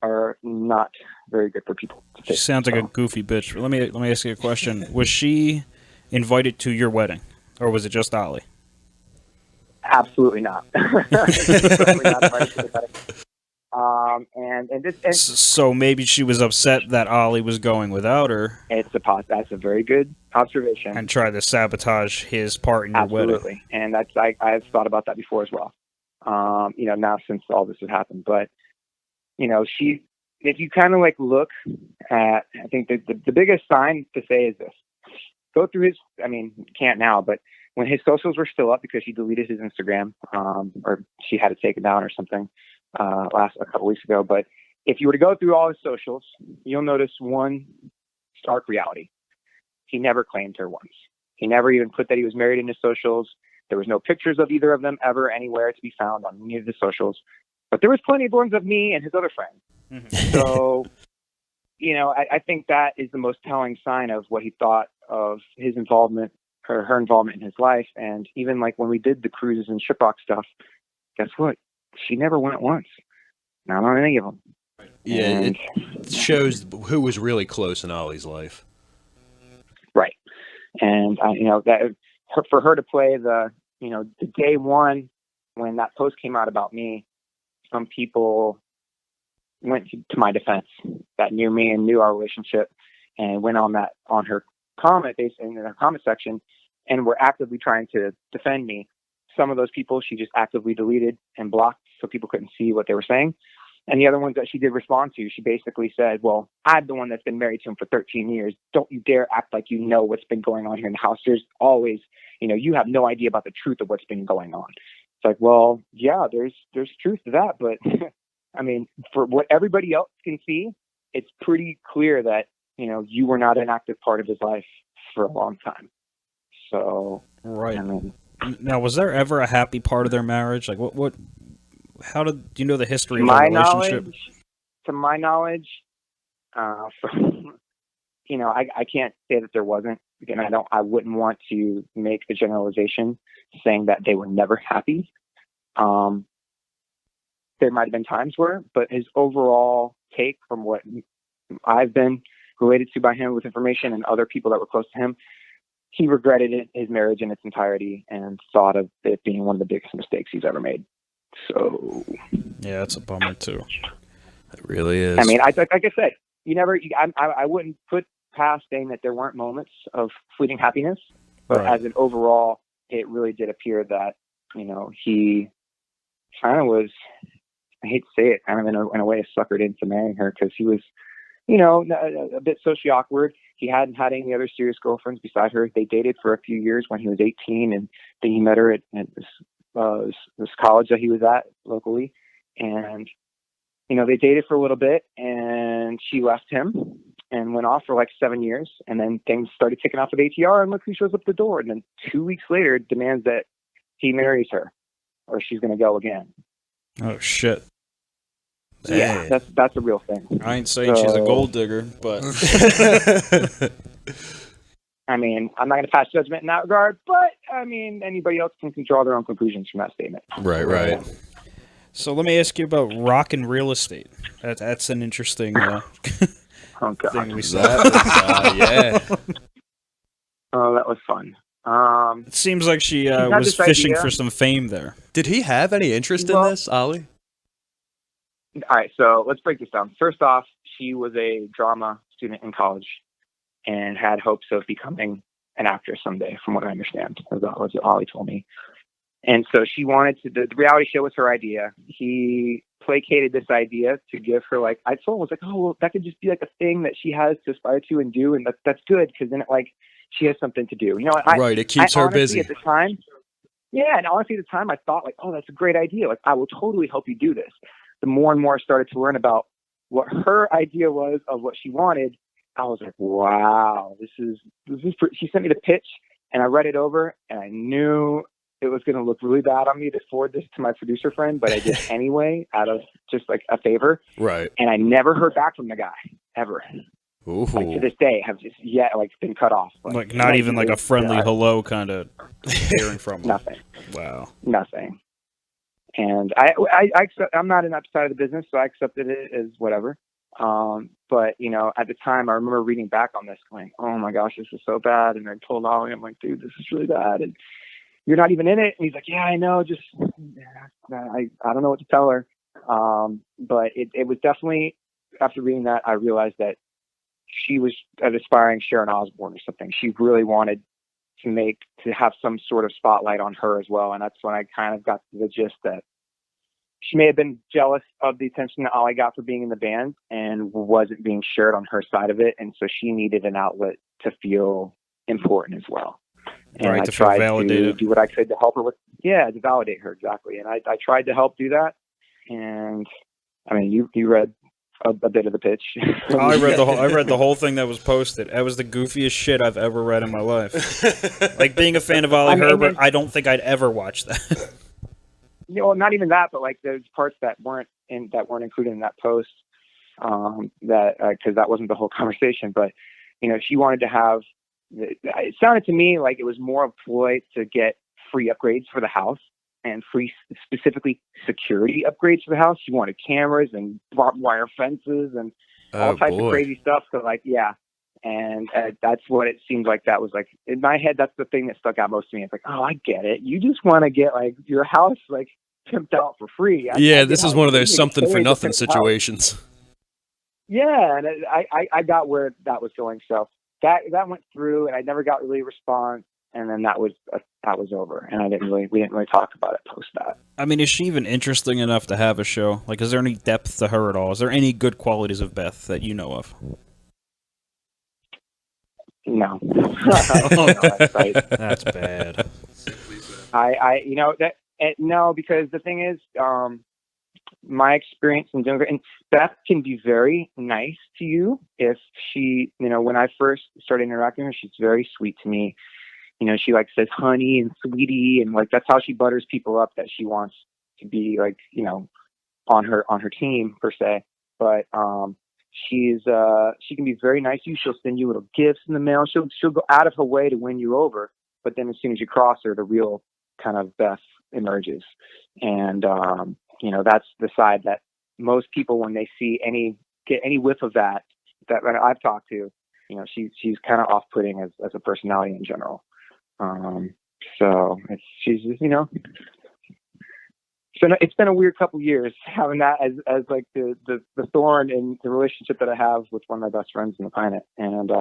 are not very good for people to take. She sounds like a goofy bitch. Let me ask you a question. Was she invited to your wedding, or was it just Ollie? Absolutely not. Absolutely not invited to the wedding. So maybe she was upset that Ollie was going without her. That's a very good observation. And tried to sabotage his part in your wedding. Absolutely, and I've thought about that before as well. Now since all this has happened, but if you kind of look at, I think the biggest sign to say is this: go through his. I mean, you can't now, but when his socials were still up because she deleted his Instagram, or she had to take it down or something. A couple weeks ago, but if you were to go through all his socials, you'll notice one stark reality. He never claimed her once. He never even put that he was married in his socials. There was no pictures of either of them ever anywhere to be found on any of the socials. But there was plenty of ones of me and his other friend. Mm-hmm. So, I think that is the most telling sign of what he thought of his involvement, or her involvement in his life. And even like when we did the cruises and shipwreck stuff, guess what? She never went once. Not on any of them. Yeah, and it shows who was really close in Ollie's life. Right. And, that for her to play the day one, when that post came out about me, some people went to my defense that knew me and knew our relationship, and went on her comment base in her comment section, and were actively trying to defend me. Some of those people she just actively deleted and blocked so people couldn't see what they were saying. And the other ones that she did respond to, she basically said, well, I'm the one that's been married to him for 13 years. Don't you dare act like you know what's been going on here in the house. There's always, you have no idea about the truth of what's been going on. It's like, well, yeah, there's truth to that. But I mean, for what everybody else can see, it's pretty clear that, you were not an active part of his life for a long time. So, right. I mean, now, was there ever a happy part of their marriage? Like do you know the history of their relationship? To my knowledge, I can't say that there wasn't. Again, I wouldn't want to make a generalization saying that they were never happy. There might have been times where, but his overall take from what I've been related to by him with information and other people that were close to him, he regretted his marriage in its entirety and thought of it being one of the biggest mistakes he's ever made. So yeah, it's a bummer too. It really is. I mean, like I said, I wouldn't put past saying that there weren't moments of fleeting happiness, but right. As an overall, it really did appear that he kind of was, I hate to say it, kind of in a way suckered into marrying her, because he was a bit socially awkward. He hadn't had any other serious girlfriends beside her. They dated for a few years when he was 18, and then he met her at this college that he was at locally, and they dated for a little bit, and she left him and went off for like 7 years, and then things started ticking off with ATR, and look who shows up at the door, and then 2 weeks later demands that he marries her or she's going to go again. Oh shit. Yeah, that's a real thing. I ain't saying she's a gold digger, but I mean, I'm not going to pass judgment in that regard, but I mean, anybody else can draw their own conclusions from that statement. Right. So let me ask you about rock and real estate. That's an interesting thing we saw. Yeah. Oh, that was fun. It seems like she was fishing for some fame there. Did he have any interest in this, Ollie? All right, so let's break this down. First off, she was a drama student in college and had hopes of becoming an actress someday, from what I understand. That was what Ollie told me. And so she wanted to, the reality show was her idea. He placated this idea to give her, like, I told him, was like, oh, well, that could just be like a thing that she has to aspire to and do. And that's good, because then she has something to do. Right, it keeps her busy. At the time, yeah, and honestly, at the time, I thought, like, oh, that's a great idea. Like, I will totally help you do this. The more and more I started to learn about what her idea was of what she wanted, I was like, wow, this is she sent me the pitch, and I read it over, and I knew it was going to look really bad on me to forward this to my producer friend, but I did anyway, out of just like a favor. Right. And I never heard back from the guy, ever. Ooh. Like, to this day, have just been cut off. Like not even like a friendly hello kind of hearing from him. Nothing. Wow. Nothing. And I accept, I'm not in that side of the business, so I accepted it as whatever. But at the time, I remember reading back on this, going, "Oh my gosh, this is so bad." And I told Ollie, I'm like, "Dude, this is really bad." And you're not even in it. And he's like, "Yeah, I know. Just I don't know what to tell her." But it was definitely, after reading that, I realized that she was an aspiring Sharon Osbourne or something. She really wanted to have some sort of spotlight on her as well. And that's when I kind of got the gist that she may have been jealous of the attention that Ollie got for being in the band and wasn't being shared on her side of it. And so she needed an outlet to feel important as well. And right, I to feel tried validated. to do what I could to help her to validate her, exactly. And I tried to help do that. And I mean, you read a bit of the pitch. Oh, I read the whole thing that was posted. That was the goofiest shit I've ever read in my life. Like, being a fan of Ollie Herbert, I don't think I'd ever watch that. Not even that, but like there's parts that weren't included in that post. Because that wasn't the whole conversation, but she wanted to have. It sounded to me like it was more of a ploy to get free upgrades for the house and free, specifically security upgrades for the house. She wanted cameras and barbed wire fences and all types of crazy stuff. So and that's what it seemed like. That was like, in my head, that's the thing that stuck out most to me. It's like, oh, I get it. You just want to get like your house like pimped out for free. This is one of those something for nothing situations. Yeah, and I got where that was going. So that went through, and I never got really a response. And then that was over, and we didn't really talk about it post that. I mean, is she even interesting enough to have a show? Like, is there any depth to her at all? Is there any good qualities of Beth that you know of? No. That's bad. No, because the thing is, my experience in doing it, and Beth can be very nice to you if she, when I first started interacting with her, she's very sweet to me. She like says honey and sweetie, and like that's how she butters people up that she wants to be like, on her team per se. But she can be very nice to you. She'll send you little gifts in the mail. She'll go out of her way to win you over. But then as soon as you cross her, the real kind of Beth emerges. And that's the side that most people, when they see get any whiff of that I've talked to, she's kind of off-putting as a personality in general. So she's just, so it's been a weird couple years having that as like the thorn in the relationship that I have with one of my best friends on the planet. And,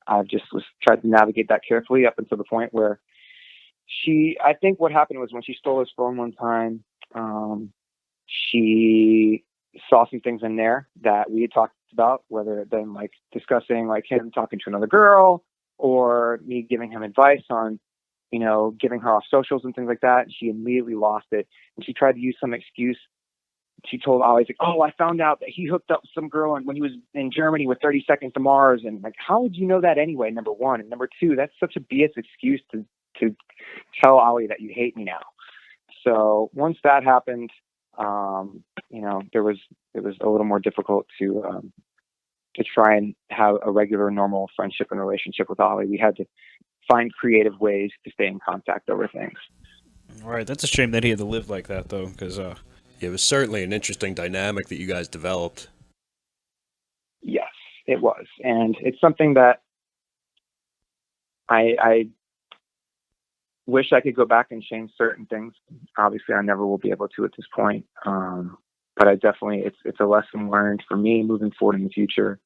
I've just tried to navigate that carefully up until the point where I think what happened was when she stole his phone one time, she saw some things in there that we had talked about, whether it been like discussing like him talking to another girl or me giving him advice on, giving her off socials and things like that. And she immediately lost it. And she tried to use some excuse. She told Ollie, like, oh, I found out that he hooked up with some girl when he was in Germany with 30 Seconds to Mars. And like, how would you know that anyway? Number one. And number two, that's such a BS excuse to tell Ollie that you hate me now. So once that happened, it was a little more difficult to try and have a regular, normal friendship and relationship with Ollie. We had to find creative ways to stay in contact over things. All right, that's a shame that he had to live like that, though, because it was certainly an interesting dynamic that you guys developed. Yes, it was, and it's something that I wish I could go back and change certain things. Obviously, I never will be able to at this point. But I definitely, it's a lesson learned for me moving forward in the future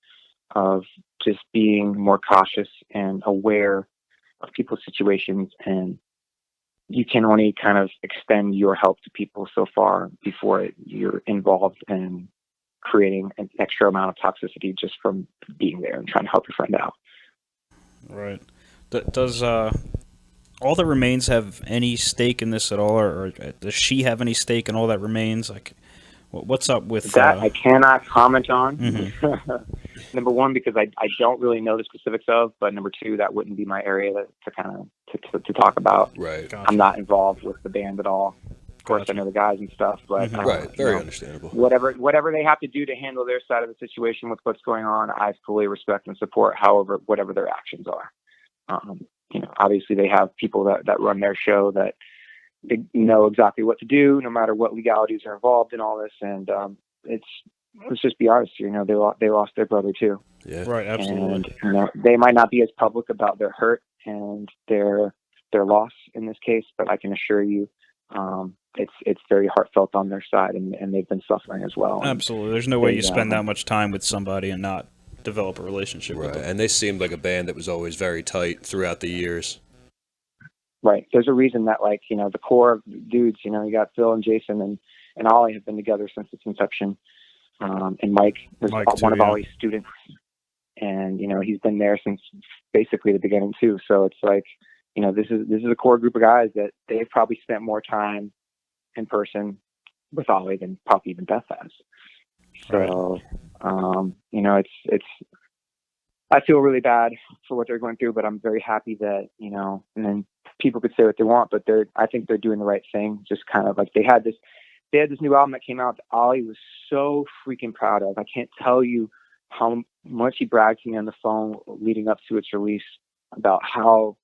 of just being more cautious and aware of people's situations. And you can only kind of extend your help to people so far before you're involved in creating an extra amount of toxicity just from being there and trying to help your friend out. Right. Does All That Remains have any stake in this at all, or does she have any stake in All That Remains? Like, what's up with that? I cannot comment on. Mm-hmm. Number one, because I don't really know the specifics of, but number two, that wouldn't be my area to kind of to talk about. Right. Gotcha. I'm not involved with the band at all. Of course, I know the guys and stuff, but right, very understandable. Whatever they have to do to handle their side of the situation with what's going on, I fully respect and support. Whatever their actions are. Obviously they have people that run their show that they know exactly what to do, no matter what legalities are involved in all this. And let's just be honest, they lost their brother too. Yeah, right, absolutely. And they might not be as public about their hurt and their loss in this case, but I can assure you, it's very heartfelt on their side, and they've been suffering as well. Absolutely, there's no way you spend that much time with somebody and not develop a relationship with them. And they seemed like a band that was always very tight throughout the years. Right. There's a reason that, the core dudes, you got Phil and Jason and Ollie have been together since its inception. And Mike was one of Ollie's students. And, he's been there since basically the beginning too. So it's like, this is a core group of guys that they've probably spent more time in person with Ollie than probably even Beth has. So, It's I feel really bad for what they're going through, but I'm very happy that, and then people could say what they want, but I think they're doing the right thing. Just kind of like they had this new album that came out that Ollie was so freaking proud of. I can't tell you how much he bragged to me on the phone leading up to its release about how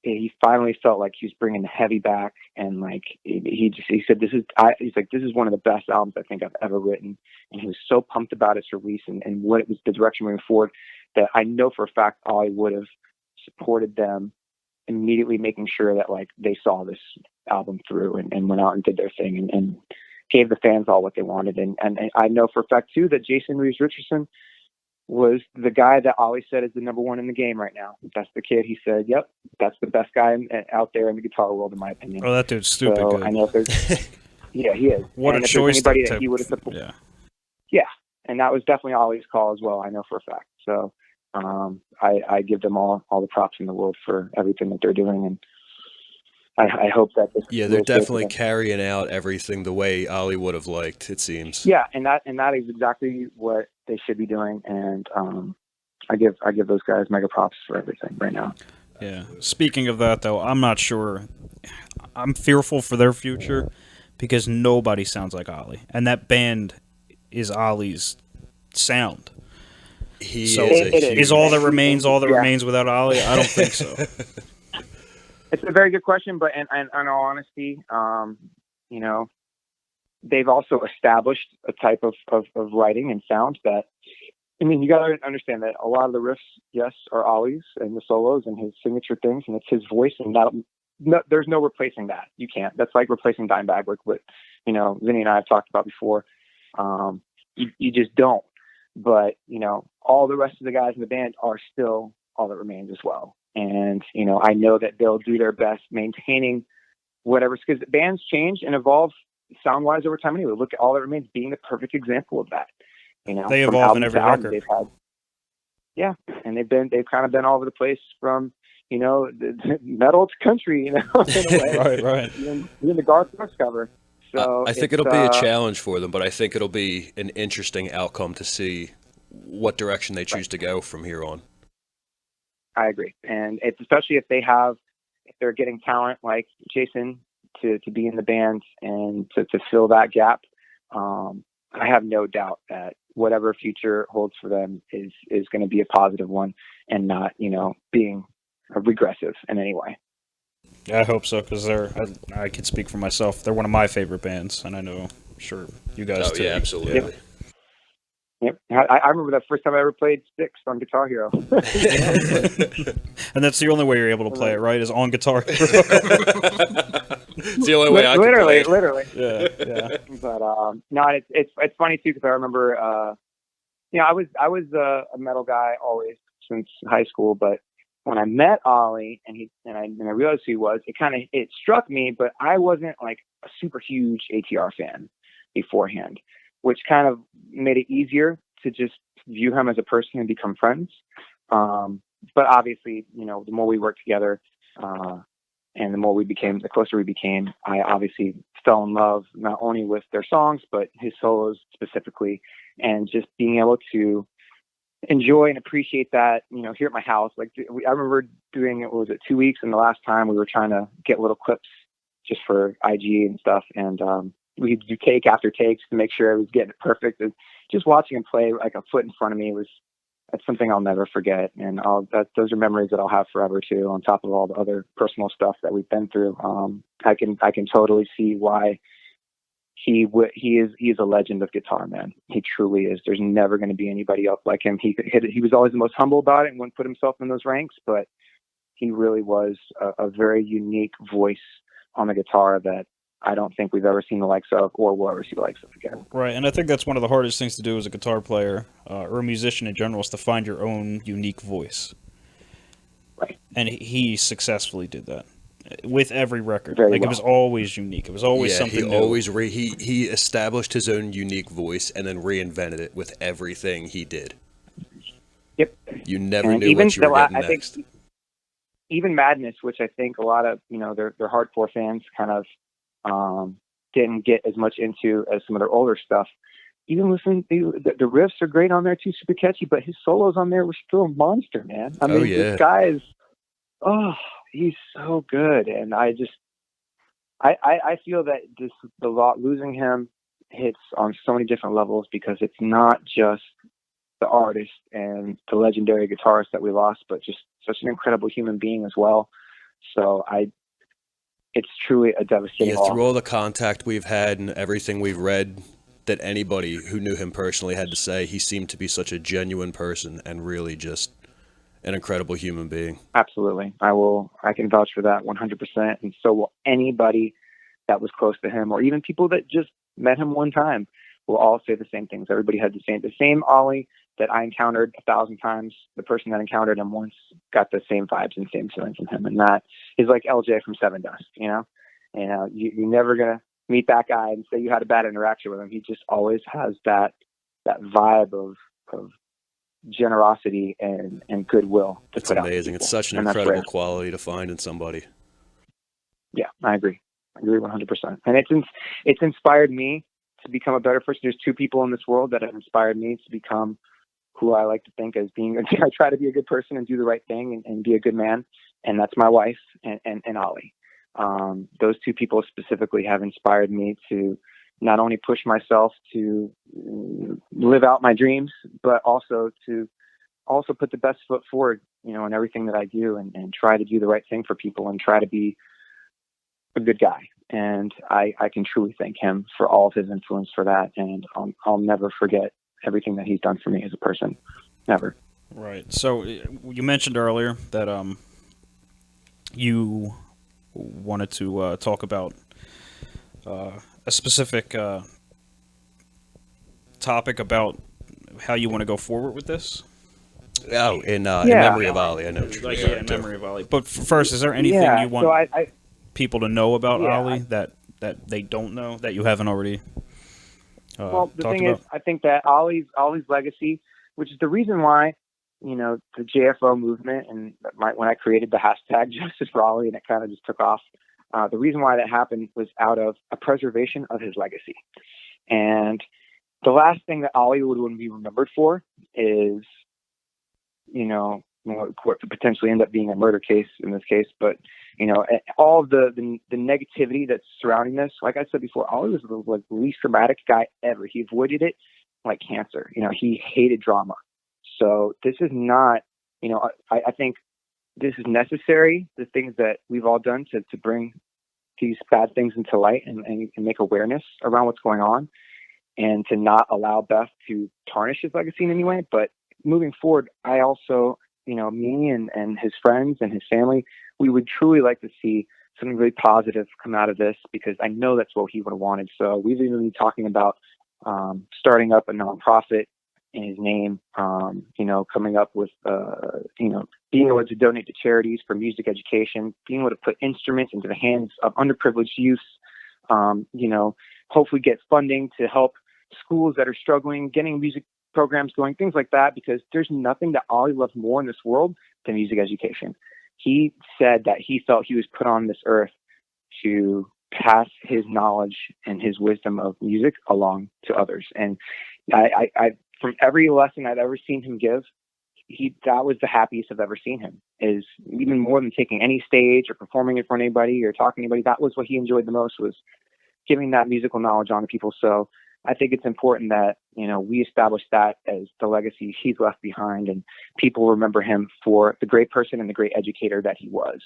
he finally felt like he was bringing the heavy back, and like he said, this is one of the best albums I think I've ever written, and he was so pumped about its release and what it was, the direction moving forward, that I know for a fact Ollie would have supported them immediately, making sure that like they saw this album through and went out and did their thing and gave the fans all what they wanted. And I know for a fact too that Jason Reeves Richardson was the guy that Ollie said is the number one in the game right now. That's the kid. He said, "Yep, that's the best guy out there in the guitar world, in my opinion." Oh, that dude's stupid so good. I know if there's, yeah, he is. What and a choice! Anybody that he would have supported. Yeah, and that was definitely Ollie's call as well. I know for a fact. So I give them all the props in the world for everything that they're doing, and I hope that they're definitely carrying out everything the way Ollie would have liked, it seems. Yeah, and that is exactly what they should be doing, and I give those guys mega props for everything right now. Yeah. Speaking of that, though, I'm not sure. I'm fearful for their future because nobody sounds like Ollie, and that band is Ollie's sound. Is all that remains remains without Ollie? I don't think so. It's a very good question, but in all honesty, they've also established a type of writing and sound that, I mean, you got to understand that a lot of the riffs, yes, are Ollie's and the solos and his signature things, and it's his voice, and there's no replacing that. You can't. That's like replacing Dimebag, like what Vinny and I have talked about before. You just don't. But all the rest of the guys in the band are still all that remains as well. And, I know that they'll do their best maintaining whatever, because bands change and evolve sound-wise over time anyway. Look at All That Remains being the perfect example of that. They evolve in every record. And they've kind of been all over the place from, the metal to country, in a way. Right. Even the Garth Brooks cover. So I think it'll be a challenge for them, but I think it'll be an interesting outcome to see what direction they choose to go from here on. I agree, and it's especially if they're getting talent like Jason to be in the band and to fill that gap. I have no doubt that whatever future holds for them is going to be a positive one, and not being regressive in any way. I hope so, because I can speak for myself. They're one of my favorite bands, and I know, sure, you guys too. Yeah, absolutely. Yep. I remember the first time I ever played Styx on Guitar Hero. And that's the only way you're able to play it, right? Is on Guitar Hero. It's the only way I can play it. Literally. Yeah. But no, it's funny too, because I remember, I was a metal guy always since high school, but when I met Ollie and I realized who he was, it struck me, but I wasn't like a super huge ATR fan beforehand, which kind of made it easier to just view him as a person and become friends. But obviously, the more we worked together, and the closer we became, I obviously fell in love not only with their songs, but his solos specifically, and just being able to enjoy and appreciate that, here at my house. Like I remember doing it, 2 weeks? And the last time we were trying to get little clips just for IG and stuff. And, we'd do take after takes to make sure I was getting it perfect. And just watching him play like a foot in front of me that's something I'll never forget. And those are memories that I'll have forever too, on top of all the other personal stuff that we've been through. I can totally see why he is a legend of guitar, man. He truly is. There's never going to be anybody else like him. He was always the most humble about it and wouldn't put himself in those ranks, but he really was a very unique voice on the guitar that I don't think we've ever seen the likes of, or will ever see the likes of again. Right, and I think that's one of the hardest things to do as a guitar player, or a musician in general, is to find your own unique voice. Right. And he successfully did that with every record. Very It well. was always unique. It was always something new. He established his own unique voice and then reinvented it with everything he did. Yep. You never knew what you were getting next. Think even Madness, which I think a lot of their hardcore fans kind of didn't get as much into as some of their older stuff. even listening to the riffs are great on there too, super catchy, but his solos on there were still a monster, man. I mean, this guy is, he's so good. And I feel that losing him hits on so many different levels, because it's not just the artist and the legendary guitarist that we lost, but just such an incredible human being as well. So it's truly a devastating loss. Through all the contact we've had and everything we've read that anybody who knew him personally had to say, he seemed to be such a genuine person and really just an incredible human being. Absolutely. I can vouch for that 100%. And so will anybody that was close to him, or even people that just met him one time, will all say the same things. Everybody had the same Ollie that I encountered 1,000 times. The person that encountered him once got the same vibes and same feelings from him. And that is like LJ from Seven Dust, you're never going to meet that guy and say you had a bad interaction with him. He just always has that vibe of generosity and goodwill. It's amazing. It's such an incredible quality to find in somebody. Yeah, I agree 100%. And it's inspired me to become a better person. There's two people in this world that have inspired me to become who I like to think as being. I try to be a good person and do the right thing and be a good man, and that's my wife and Ollie. Those two people specifically have inspired me to not only push myself to live out my dreams, but also to put the best foot forward, in everything that I do, and try to do the right thing for people and try to be a good guy. And I can truly thank him for all of his influence for that. And I'll never forget everything that he's done for me as a person. Never. Right. So you mentioned earlier that you wanted to talk about a specific topic about how you want to go forward with this. Oh, in memory of Ollie. I know. In memory of Ollie. But first, is there anything you want people to know about Ollie that they don't know, that you haven't already well, the thing is, I think that Ollie's legacy, which is the reason why, the JFO movement, and when I created the hashtag Justice for Ollie, and it kind of just took off, the reason why that happened was out of a preservation of his legacy. And the last thing that Ollie would be remembered for is, what could potentially end up being a murder case in this case, but all of the negativity that's surrounding this. Like I said before, Ollie was the least dramatic guy ever. He avoided it like cancer. He hated drama. So this is not, I think this is necessary. The things that we've all done to bring these bad things into light and make awareness around what's going on, and to not allow Beth to tarnish his legacy in any way. But moving forward, I also, me and his friends and his family, we would truly like to see something really positive come out of this, because I know that's what he would have wanted. So we've even been talking about starting up a nonprofit in his name, coming up with, being able to donate to charities for music education, being able to put instruments into the hands of underprivileged youth, hopefully get funding to help schools that are struggling, getting music programs going, things like that, because there's nothing that Ollie loves more in this world than music education. He said that he felt he was put on this earth to pass his knowledge and his wisdom of music along to others. And I from every lesson I've ever seen him give, that was the happiest I've ever seen him, is even more than taking any stage or performing in front of anybody or talking to anybody. That was what he enjoyed the most, was giving that musical knowledge on to people. So I think it's important that, we establish that as the legacy he's left behind, and people remember him for the great person and the great educator that he was,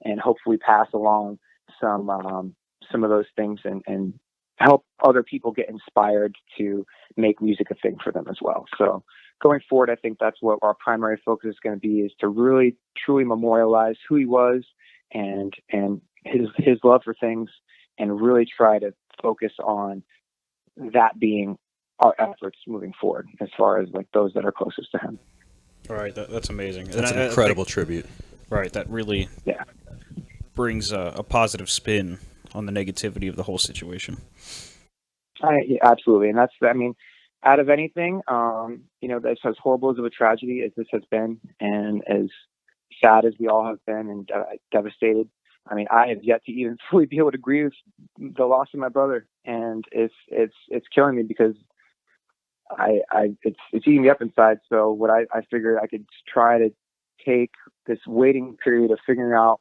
and hopefully pass along some of those things and help other people get inspired to make music a thing for them as well. So going forward, I think that's what our primary focus is going to be, is to really truly memorialize who he was and his love for things, and really try to focus on that being our efforts moving forward, as far as like those that are closest to him. All right, that's amazing. That's an incredible tribute. Right, that really brings a positive spin on the negativity of the whole situation. Absolutely, and that's, out of anything, that's as horrible as of a tragedy as this has been, and as sad as we all have been, and devastated. I have yet to even fully be able to grieve the loss of my brother, and it's killing me, because it's eating me up inside. So what I figured I could try to take this waiting period of figuring out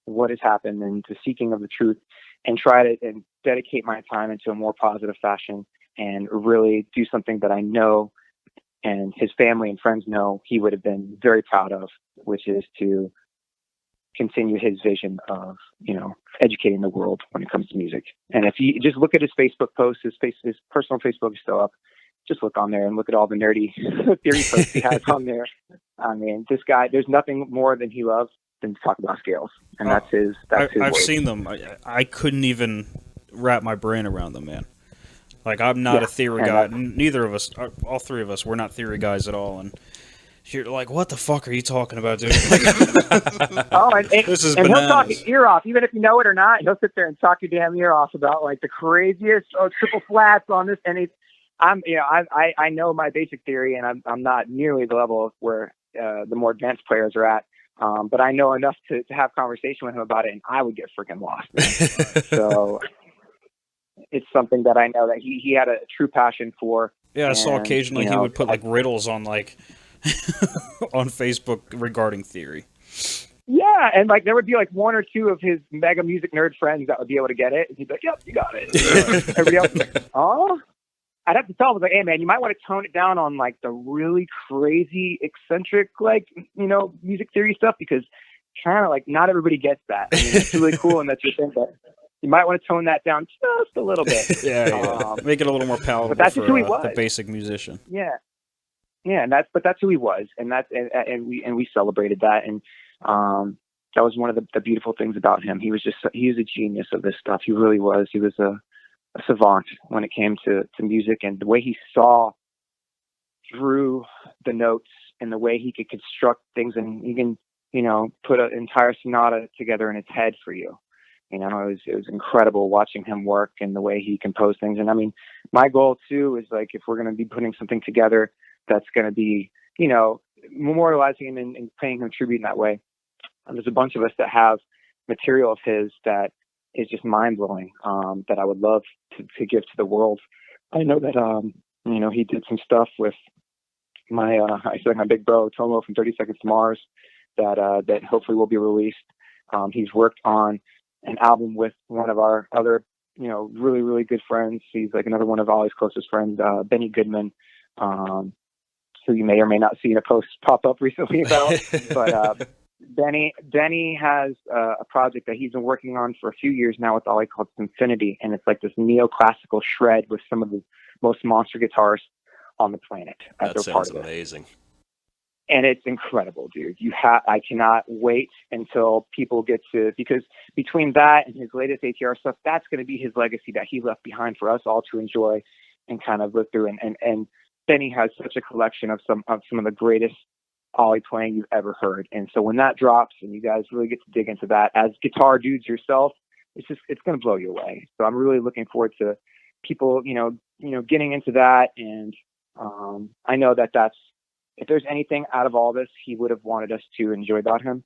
what has happened and the seeking of the truth, and try to and dedicate my time into a more positive fashion and really do something that I know and his family and friends know he would have been very proud of, which is to continue his vision of, educating the world when it comes to music. And if you just look at his Facebook posts, his personal Facebook is still up. Just look on there and look at all the nerdy theory posts he has on there. I mean, this guy, there's nothing more than he loves than to talk about scales. And that's his I've word. seen them. I couldn't even wrap my brain around them, man. Like, I'm not a theory guy. Neither of us, all three of us, we're not theory guys at all. And you're like, what the fuck are you talking about, dude? This is bananas. He'll talk your ear off, even if you know it or not. He'll sit there and talk your damn ear off about like the craziest triple flats on this. And I know my basic theory, and I'm not nearly the level of where the more advanced players are at. But I know enough to have conversation with him about it, and I would get freaking lost. So it's something that I know that he had a true passion for. Yeah, I saw occasionally he would put like riddles on like on Facebook regarding theory. Yeah, and like there would be like one or two of his mega music nerd friends that would be able to get it, and he'd be like, "Yep, you got it." Everybody else was like, "Oh." I'd have to tell him, like, "Hey, man, you might want to tone it down on like the really crazy, eccentric, like music theory stuff, because kind of like not everybody gets that. I mean, it's really cool, and that's your thing, but you might want to tone that down just a little bit. Yeah. Make it a little more palatable for who he was. The basic musician. Yeah, and that's who he was, and we celebrated that, and that was one of the beautiful things about him. He was a genius of this stuff. He really was. He was a savant when it came to music, and the way he saw through the notes and the way he could construct things, and he can put an entire sonata together in his head for you. It was incredible watching him work and the way he composed things. And I mean, my goal too is like, if we're going to be putting something together that's going to be memorializing him and paying him tribute in that way. And there's a bunch of us that have material of his that is just mind-blowing, that I would love to give to the world. I know that he did some stuff with my big bro Tomo from 30 Seconds to Mars that hopefully will be released. He's worked on an album with one of our other really, really good friends. He's like another one of Ollie's closest friends, Benny Goodman, who you may or may not see in a post pop up recently about. But Benny has a project that he's been working on for a few years now with Ollie called Infinity, and it's like this neoclassical shred with some of the most monster guitars on the planet. That sounds amazing. And it's incredible, dude. I cannot wait until people get to, because between that and his latest ATR stuff, that's going to be his legacy that he left behind for us all to enjoy and kind of live through. And Benny has such a collection of some of the greatest Ollie playing you've ever heard. And so when that drops and you guys really get to dig into that as guitar dudes yourself, it's going to blow you away. So I'm really looking forward to people, getting into that. And I know that that's, if there's anything out of all this he would have wanted us to enjoy about him,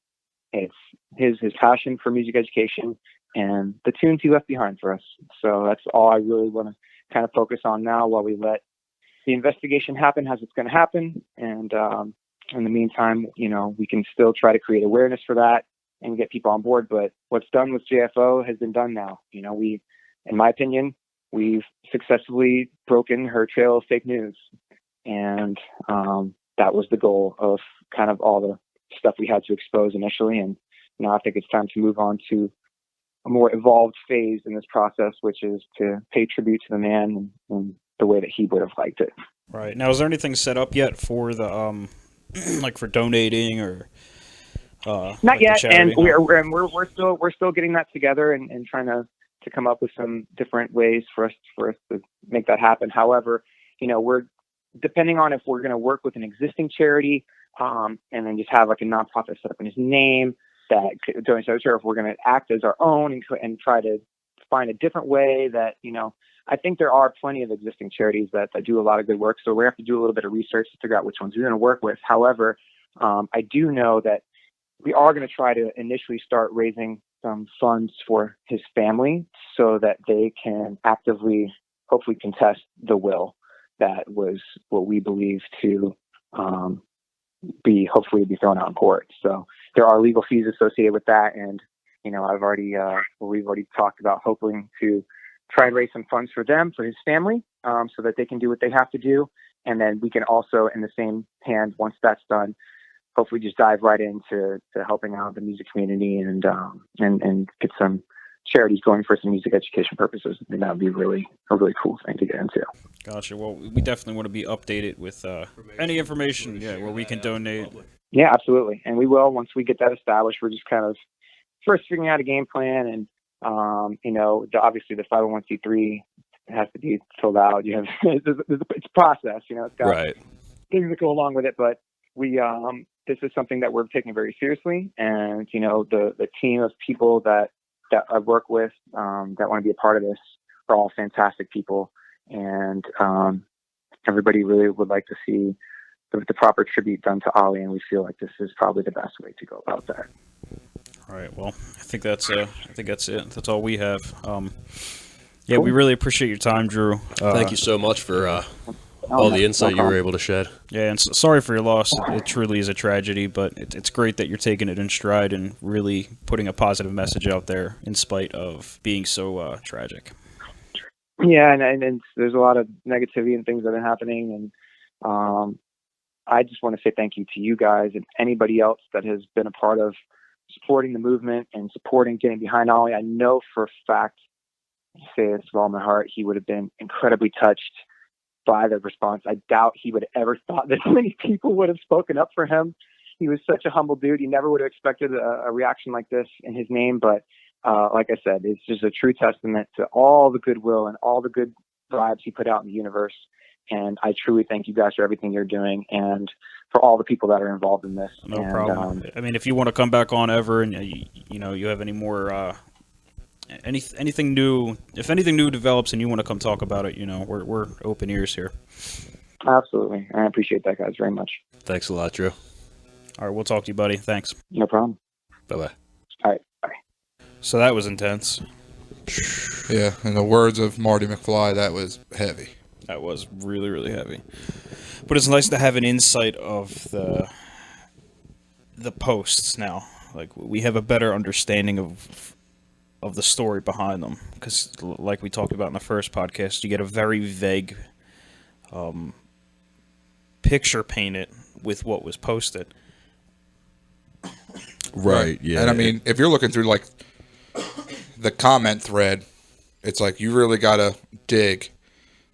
it's his passion for music education and the tunes he left behind for us. So that's all I really want to kind of focus on now while we let the investigation happen as it's going to happen. And in the meantime, we can still try to create awareness for that and get people on board. But what's done with JFO has been done now. In my opinion, we've successfully broken her trail of fake news. And that was the goal of kind of all the stuff we had to expose initially. And now I think it's time to move on to a more evolved phase in this process, which is to pay tribute to the man and the way that he would have liked it. Right. Now, is there anything set up yet for the, like for donating or? Not yet. And we're still getting that together and trying to come up with some different ways for us to make that happen. However, we're depending on if we're going to work with an existing charity, and then just have like a nonprofit set up in his name that donates, or if we're going to act as our own and try to find a different way that, I think there are plenty of existing charities that do a lot of good work. So we have to do a little bit of research to figure out which ones we're going to work with. However, I do know that we are going to try to initially start raising some funds for his family so that they can actively, hopefully, contest the will. that was what we believe to hopefully be thrown out in court. So there are legal fees associated with that, and we've already talked about hoping to try and raise some funds for his family, so that they can do what they have to do, and then we can also, in the same hand, once that's done, hopefully just dive right into helping out the music community and get some charities going for some music education purposes. I think that would be a really cool thing to get into. Gotcha. Well, we definitely want to be updated with any information, where we can donate. Yeah, absolutely. And we will, once we get that established. We're just kind of first figuring out a game plan, and obviously the 501c3 has to be filled out. You have it's a process, it's got Right. things that go along with it, but we this is something that we're taking very seriously, and the team of people that I work with that want to be a part of this are all fantastic people, and everybody really would like to see the proper tribute done to Ali, and we feel like this is probably the best way to go about that. All right. Well, I think that's it. That's all we have. Yeah, cool. We really appreciate your time, Drew. Thank you so much for all the insight you were able to shed. Yeah, and sorry for your loss. It truly is a tragedy, but it's great that you're taking it in stride and really putting a positive message out there in spite of being so tragic. Yeah, and there's a lot of negativity and things that are happening, and I just want to say thank you to you guys and anybody else that has been a part of supporting the movement and supporting getting behind Ali. I know for a fact, I say this with all my heart, he would have been incredibly touched by the response. I doubt he would have ever thought that many people would have spoken up for him. He was such a humble dude. He never would have expected a reaction like this in his name. But like I said, it's just a true testament to all the goodwill and all the good vibes he put out in the universe. And I truly thank you guys for everything you're doing and for all the people that are involved in this. No problem. I mean, if you want to come back on ever and you have any more anything new, if anything new develops and you want to come talk about it, we're open ears here. Absolutely. I appreciate that, guys, very much. Thanks a lot, Drew. All right, we'll talk to you, buddy. Thanks. No problem. Bye-bye. All right, bye. So that was intense. Yeah, in the words of Marty McFly, that was heavy. That was really, really heavy. But it's nice to have an insight of the posts now. Like, we have a better understanding of the story behind them, because like we talked about in the first podcast, you get a very vague picture painted with what was posted. Right, yeah. And I mean, if you're looking through like the comment thread, it's like you really gotta dig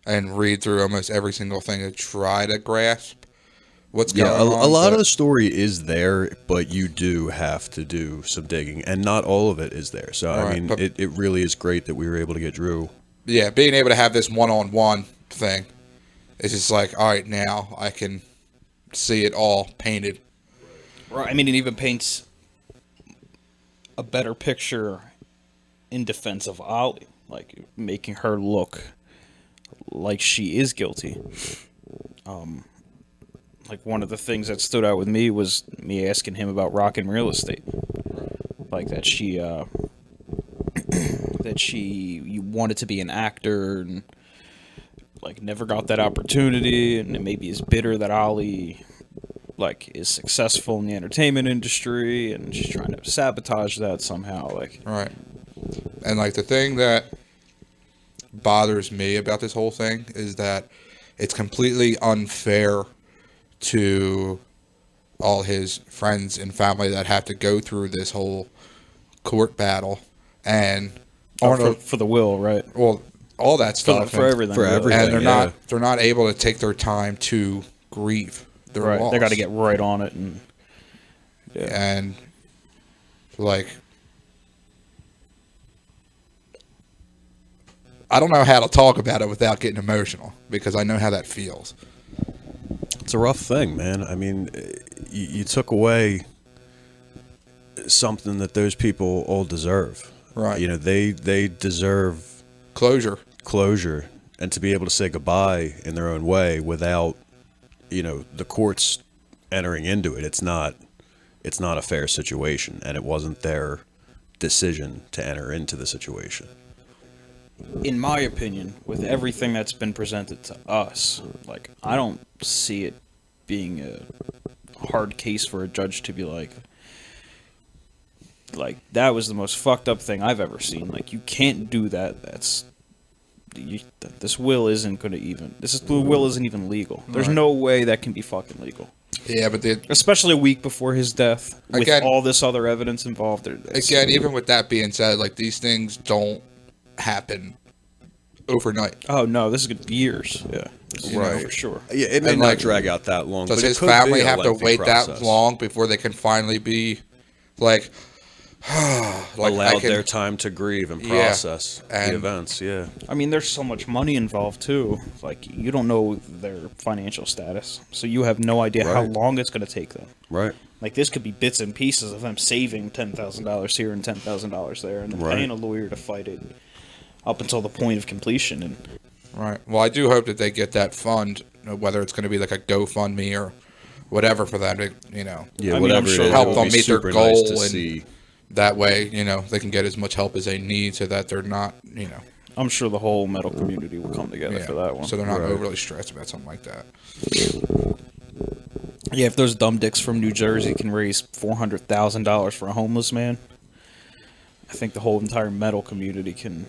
and read through almost every single thing to try to grasp what's going on. A lot of the story is there, but you do have to do some digging, and not all of it is there. So, I mean, it really is great that we were able to get Drew. Yeah, being able to have this one-on-one thing, it's just like, all right, now I can see it all painted. Right. I mean, it even paints a better picture in defense of Ali, like making her look like she is guilty. Like, one of the things that stood out with me was me asking him about rockin' real estate. Like, that she wanted to be an actor and, like, never got that opportunity, and maybe is bitter that Ali, like, is successful in the entertainment industry, and she's trying to sabotage that somehow, like. Right. And, like, the thing that bothers me about this whole thing is that it's completely unfair to all his friends and family that have to go through this whole court battle and for the will, right? Well, all that stuff for everything, for everything, and they're not able to take their time to grieve their loss. They got to get right on it, and like, I don't know how to talk about it without getting emotional, because I know how that feels. It's a rough thing, man. I mean, you took away something that those people all deserve. Right. They deserve closure, and to be able to say goodbye in their own way without, the courts entering into it. It's not a fair situation, and it wasn't their decision to enter into the situation. in my opinion, with everything that's been presented to us, like, I don't see it being a hard case for a judge to be like, that was the most fucked up thing I've ever seen. Like, you can't do that. This will isn't going to even. The will isn't even legal. There's no way that can be fucking legal. Yeah, but especially a week before his death, with again, all this other evidence involved. Again, even with that being said, like, these things don't happen overnight. Oh no, this is good years. Yeah, right, for sure. Yeah, it may not drag out that long. Does but his family have to wait that long before they can finally be like allowed their time to grieve and process the events? Yeah, I mean, there's so much money involved too. Like, you don't know their financial status, so you have no idea how long it's going to take them. Right. Like, this could be bits and pieces of them saving $10,000 here and $10,000 there, and then paying a lawyer to fight it up until the point of completion. And right. Well, I do hope that they get that fund, whether it's going to be like a GoFundMe or whatever, for them to, whatever sure help them meet their goal, nice to and see. That way, they can get as much help as they need, so that they're not, I'm sure the whole metal community will come together for that one. So they're not overly stressed about something like that. Yeah, if those dumb dicks from New Jersey can raise $400,000 for a homeless man, I think the whole entire metal community can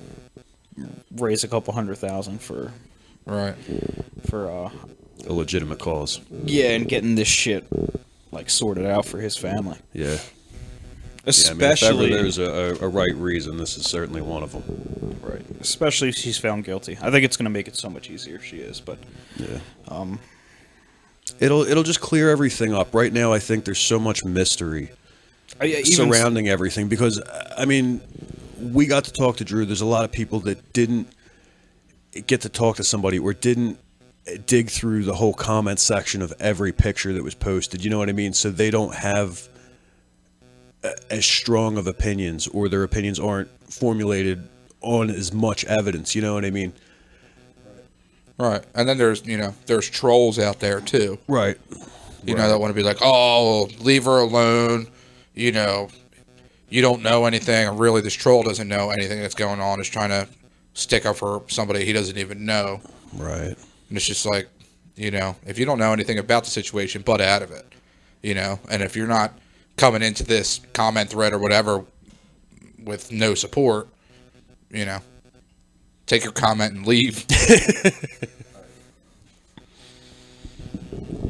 raise a couple $100,000 for a legitimate cause. Yeah, and getting this shit like sorted out for his family. Yeah. Especially if ever there's a right reason, this is certainly one of them. Right. Especially if she's found guilty. I think it's going to make it so much easier if she is, but it'll just clear everything up. Right now, I think there's so much mystery surrounding everything, because I mean, we got to talk to Drew. There's a lot of people that didn't get to talk to somebody or didn't dig through the whole comment section of every picture that was posted. You know what I mean? So they don't have as strong of opinions, or their opinions aren't formulated on as much evidence. You know what I mean? Right. And then there's trolls out there too. Right. You know, that want to be like, oh, leave her alone. You don't know anything. And really, this troll doesn't know anything that's going on. Is trying to stick up for somebody he doesn't even know. Right. And it's just like, if you don't know anything about the situation, butt out of it. And if you're not coming into this comment thread or whatever with no support, take your comment and leave.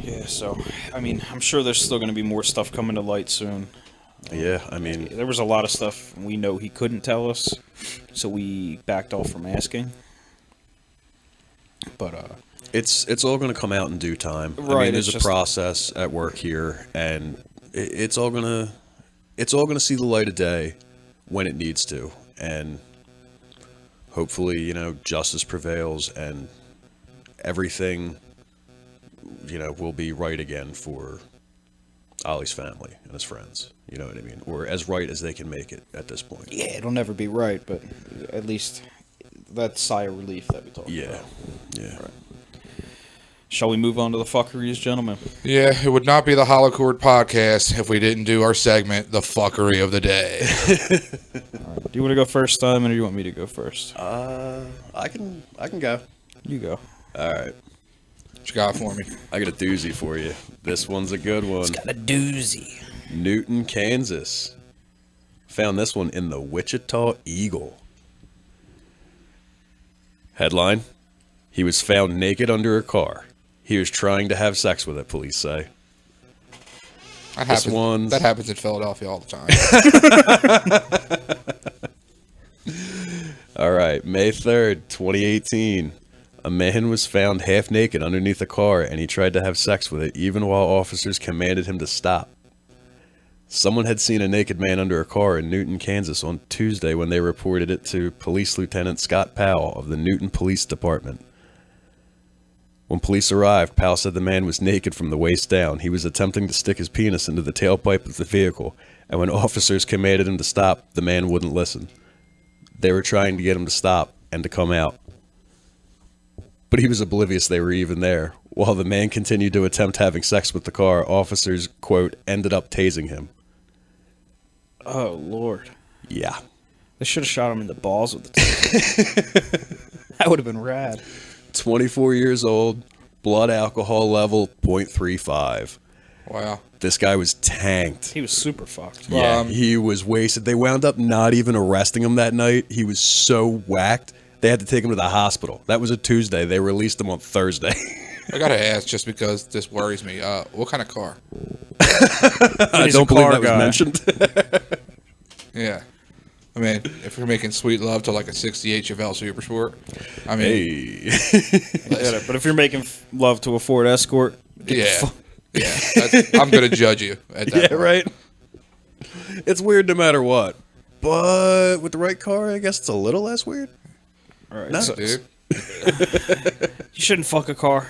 Yeah, so, I mean, I'm sure there's still going to be more stuff coming to light soon. Yeah, I mean, there was a lot of stuff we know he couldn't tell us, so we backed off from asking. But it's all going to come out in due time. Right, I mean, there's a process at work here, and it's all going to see the light of day when it needs to, and hopefully, justice prevails and everything, will be right again for Ollie's family and his friends. You know what I mean? Or as right as they can make it at this point. Yeah, it'll never be right, but at least that sigh of relief that we talked about. Yeah. Right. Shall we move on to the fuckeries, gentlemen? Yeah, it would not be the Holocord podcast if we didn't do our segment, the fuckery of the day. Right. Do you want to go first, Simon, or do you want me to go first? I can go. You go. All right. What you got for me? I got a doozy for you. This one's a good one. It's got a doozy. Newton, Kansas. Found this one in the Wichita Eagle. Headline: he was found naked under a car. He was trying to have sex with it, police say. That happens in Philadelphia all the time. All right, May 3rd, 2018. A man was found half naked underneath a car, and he tried to have sex with it, even while officers commanded him to stop. Someone had seen a naked man under a car in Newton, Kansas on Tuesday when they reported it to Police Lieutenant Scott Powell of the Newton Police Department. When police arrived, Powell said the man was naked from the waist down. He was attempting to stick his penis into the tailpipe of the vehicle, and when officers commanded him to stop, the man wouldn't listen. They were trying to get him to stop and to come out, but he was oblivious they were even there. While the man continued to attempt having sex with the car, officers, quote, ended up tasing him. Oh, Lord. Yeah. They should have shot him in the balls with the taser. That would have been rad. 24 years old, blood alcohol level 0.35. Wow. This guy was tanked. He was super fucked. Yeah, he was wasted. They wound up not even arresting him that night. He was so whacked, they had to take him to the hospital. That was a Tuesday. They released him on Thursday. I gotta ask, just because this worries me. What kind of car? I don't believe that was mentioned. Yeah. I mean, if you're making sweet love to like a 68 Chevelle Super Sport, I mean... Hey. But if you're making love to a Ford Escort... Yeah. I'm going to judge you at that point. Right? It's weird no matter what. But with the right car, I guess it's a little less weird. All right, No, dude. You shouldn't fuck a car.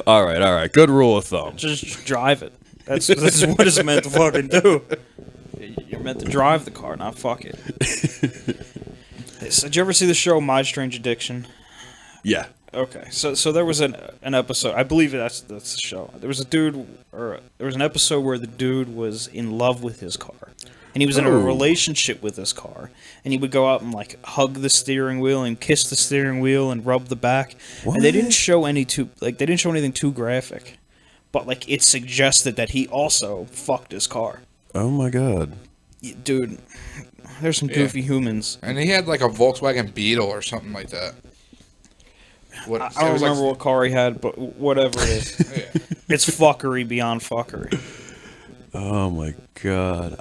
All right. Good rule of thumb. Just drive it. That's what it's meant to fucking do. You're meant to drive the car, not fuck it. So, did you ever see the show My Strange Addiction? Yeah. Okay, so there was an episode. I believe that's the show. There was an episode where the dude was in love with his car, and he was in a relationship with his car, and he would go out and like hug the steering wheel and kiss the steering wheel and rub the back. What? And they didn't show anything too graphic, but like it suggested that he also fucked his car. Oh my god, dude! There's some goofy humans. And he had like a Volkswagen Beetle or something like that. I don't remember what car he had, but whatever it is. Yeah. It's fuckery beyond fuckery. Oh my god.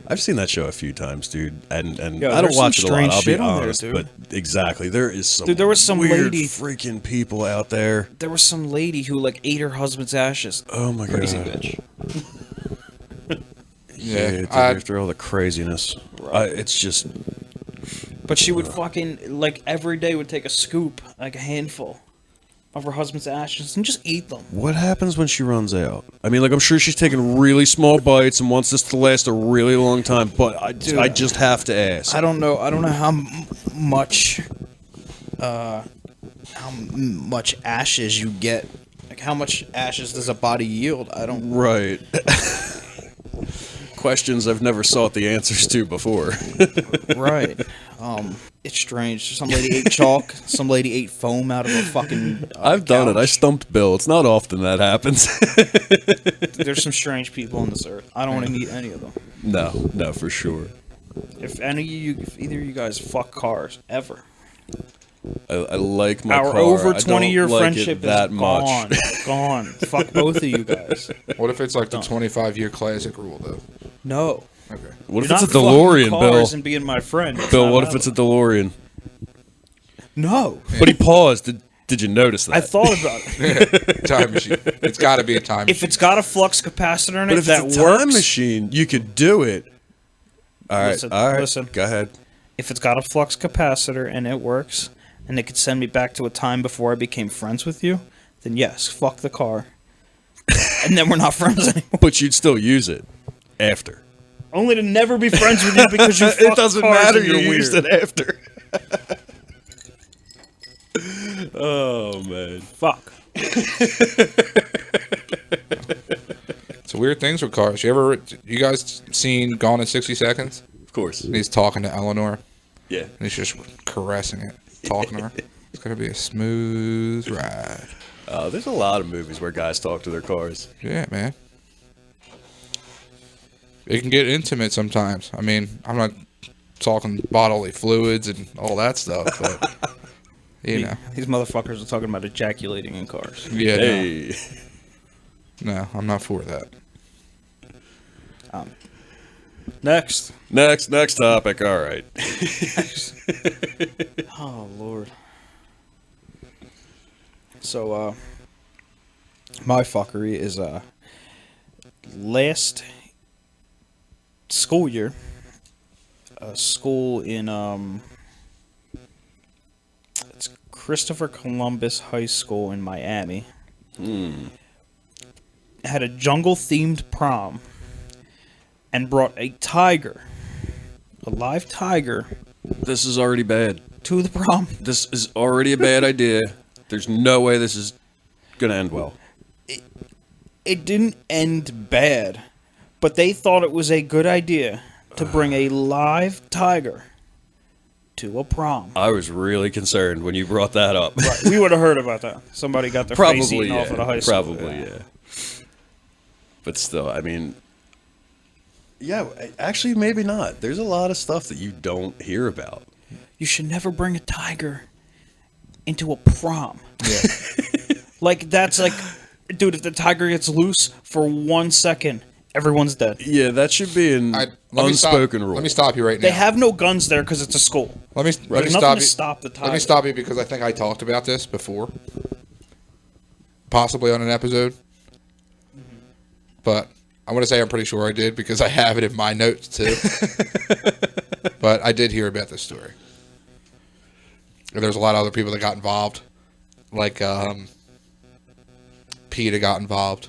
I've seen that show a few times, dude, and Yo, I don't watch it a lot, I'll be honest, there, but exactly, there is some there was some weird lady freaking people out there. There was some lady who like ate her husband's ashes. Oh my Crazy god. bitch. Yeah, dude, after all the craziness. It's just... But she would fucking, like, every day would take a scoop, like a handful, of her husband's ashes and just eat them. What happens when she runs out? I mean, like, I'm sure she's taking really small bites and wants this to last a really long time, but I just have to ask. I don't know how much ashes you get. Like, how much ashes does a body yield? I don't... Right. Questions I've never sought the answers to before. Right. It's strange. Some lady ate chalk. Some lady ate foam out of a fucking I've done it. I stumped Bill. It's not often that happens. There's some strange people on this earth. I don't want to meet any of them. No, for sure. If either of you guys fuck cars, ever. I like my Our car. over I 20-year don't like friendship it that is much. gone. Fuck both of you guys. What if it's like the 25-year classic rule, though? No. Okay. What if You're it's a not fucking DeLorean, cars Bill? And being my friend. Bill, what if it's a DeLorean? No. But he paused. Did you notice that? I thought about it. Time machine. It's got to be a time machine. If it's got a flux capacitor in it, but if that it's a works. time machine, you could do it. All right. Listen. Go ahead. If it's got a flux capacitor and it works, and it could send me back to a time before I became friends with you, then yes, fuck the car. And then we're not friends anymore. But you'd still use it after. Only to never be friends with you because you fuck It doesn't cars matter. and You you're used weird. it after. Oh man. Fuck. It's weird things with cars. You guys seen Gone in 60 Seconds? Of course. And he's talking to Eleanor. Yeah. And he's just caressing it, talking to her. It's going to be a smooth ride. There's a lot of movies where guys talk to their cars. Yeah, man. It can get intimate sometimes. I mean, I'm not talking bodily fluids and all that stuff, but, you know. These motherfuckers are talking about ejaculating in cars. Yeah, Hey. no, I'm not for that. Next. Next topic. All right. Oh, Lord. So, my fuckery is, last school year, a school in, it's Christopher Columbus High School in Miami. Had a jungle-themed prom and brought a tiger, a live tiger, This is already bad. to the prom. This is already a bad idea. There's no way this is gonna end well. It didn't end bad, But they thought it was a good idea to bring a live tiger to a prom. I was really concerned when you brought that up. Right. We would have heard about that. Somebody got their face Probably, eaten off at a high school. Probably, yeah. But still, I mean, yeah, actually, maybe not. There's a lot of stuff that you don't hear about. You should never bring a tiger into a prom. Yeah. Like, that's like, dude, if the tiger gets loose for 1 second, everyone's dead. Yeah, that should be an unspoken rule. Let me stop you right now. They have no guns there because it's a school. Let me There's stop nothing you. to stop the tiger. Let me stop you because I think I talked about this before, possibly on an episode. But I want to say I'm pretty sure I did because I have it in my notes too. But I did hear about this story. And there's a lot of other people that got involved, like PETA got involved.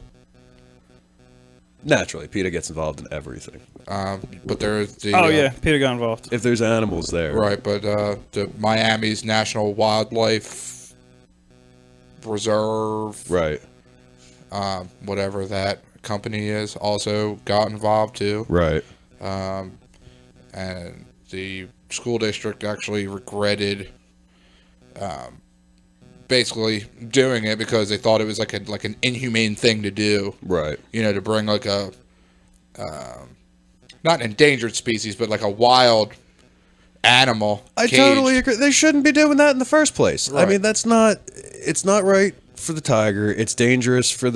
Naturally, PETA gets involved in everything. But there's the yeah, Peter got involved. If there's animals there. right. But the Miami's National Wildlife Reserve, Right. whatever that company is, also got involved too. Right. And the school district actually regretted basically doing it because they thought it was like an inhumane thing to do. Right. You know, to bring like a not an endangered species, but like a wild animal. I caged. totally agree. They shouldn't be doing that in the first place. I Right. mean, it's not right for the tiger. It's dangerous for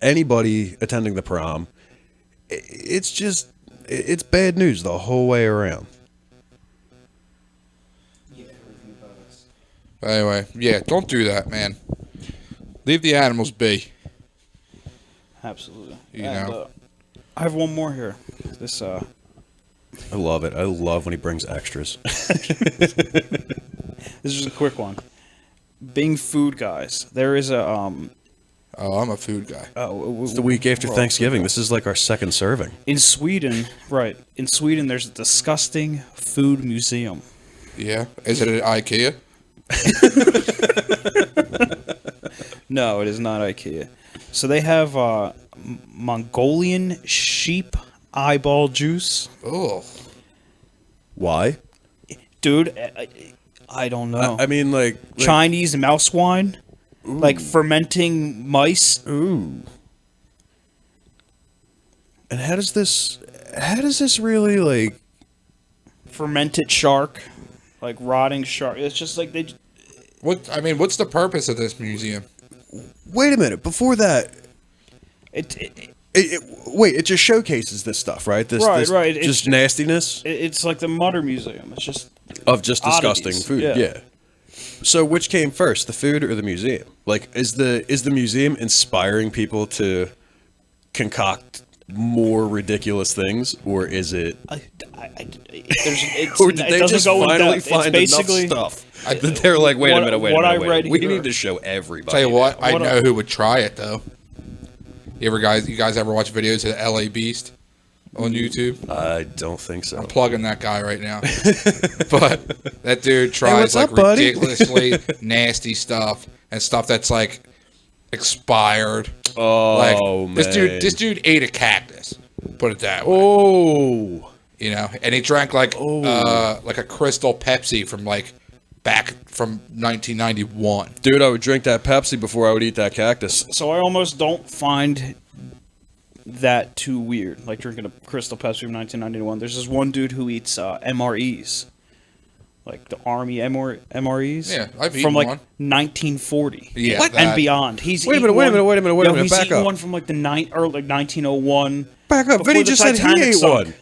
anybody attending the prom. It's bad news the whole way around. But anyway, yeah, don't do that, man. Leave the animals be. Absolutely. You know. I have one more here. This I love it. I love when he brings extras. This is a quick one. Being food guys, there is a Oh, I'm a food guy. It's the week after Thanksgiving. This is like our second serving. in Sweden, right? In Sweden, there's a disgusting food museum. Yeah. Is it at IKEA? No, it is not IKEA. So they have Mongolian sheep eyeball juice. Oh. Why? Dude, I don't know. I mean, like Chinese mouse wine, like fermenting mice. Ooh. And how does this really like Fermented shark, like rotting shark. It's just like they. What's the purpose of this museum? Wait a minute. Before that, It it just showcases this stuff, right? This Right. just nastiness it's like the Mutter Museum. It's just of just disgusting oddities, food. yeah. Yeah. So which came first, the food or the museum? Like, is the museum inspiring people to concoct more ridiculous things, or is it? it's, Or did it they doesn't just go in finally depth. It's find enough basically stuff that they're like, wait a minute, what I read we here- need to show everybody. Tell you what, I What know who would try it though. You guys ever watch videos of LA Beast on YouTube? I don't think so. I'm plugging that guy right now. But that dude tries what's like up, buddy? ridiculously nasty stuff and stuff that's like expired. Oh Like man, this dude ate a cactus. Put it that way. Oh, You know, and he drank like a Crystal Pepsi from back from 1991. dude, I would drink that Pepsi before I would eat that cactus. So I almost don't find that too weird, like drinking a Crystal Pepsi from 1991. There's this one dude who eats MREs, like the Army MREs. Yeah, I've from eaten like one. 1940. Yeah, What? that- And beyond. He's Wait a eaten minute, wait a one- minute, He's back eaten up. one from like 1901. Back up, before Vinny the just said he Titanic ate sunk. one.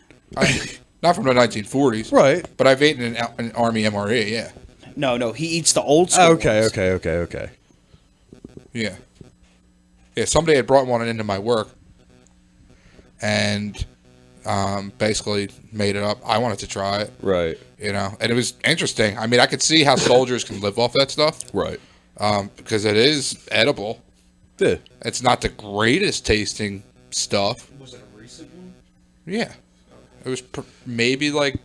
Not from the 1940s. Right. But I've eaten an Army MRE, yeah. No, he eats the old school. Okay. ones. Yeah. Yeah, somebody had brought one into my work and basically made it up. I wanted to try it, Right. you know, and it was interesting. I mean, I could see how soldiers can live off that stuff Right. because it is edible. Yeah. It's not the greatest tasting stuff. Was it a recent one? Yeah. It was maybe like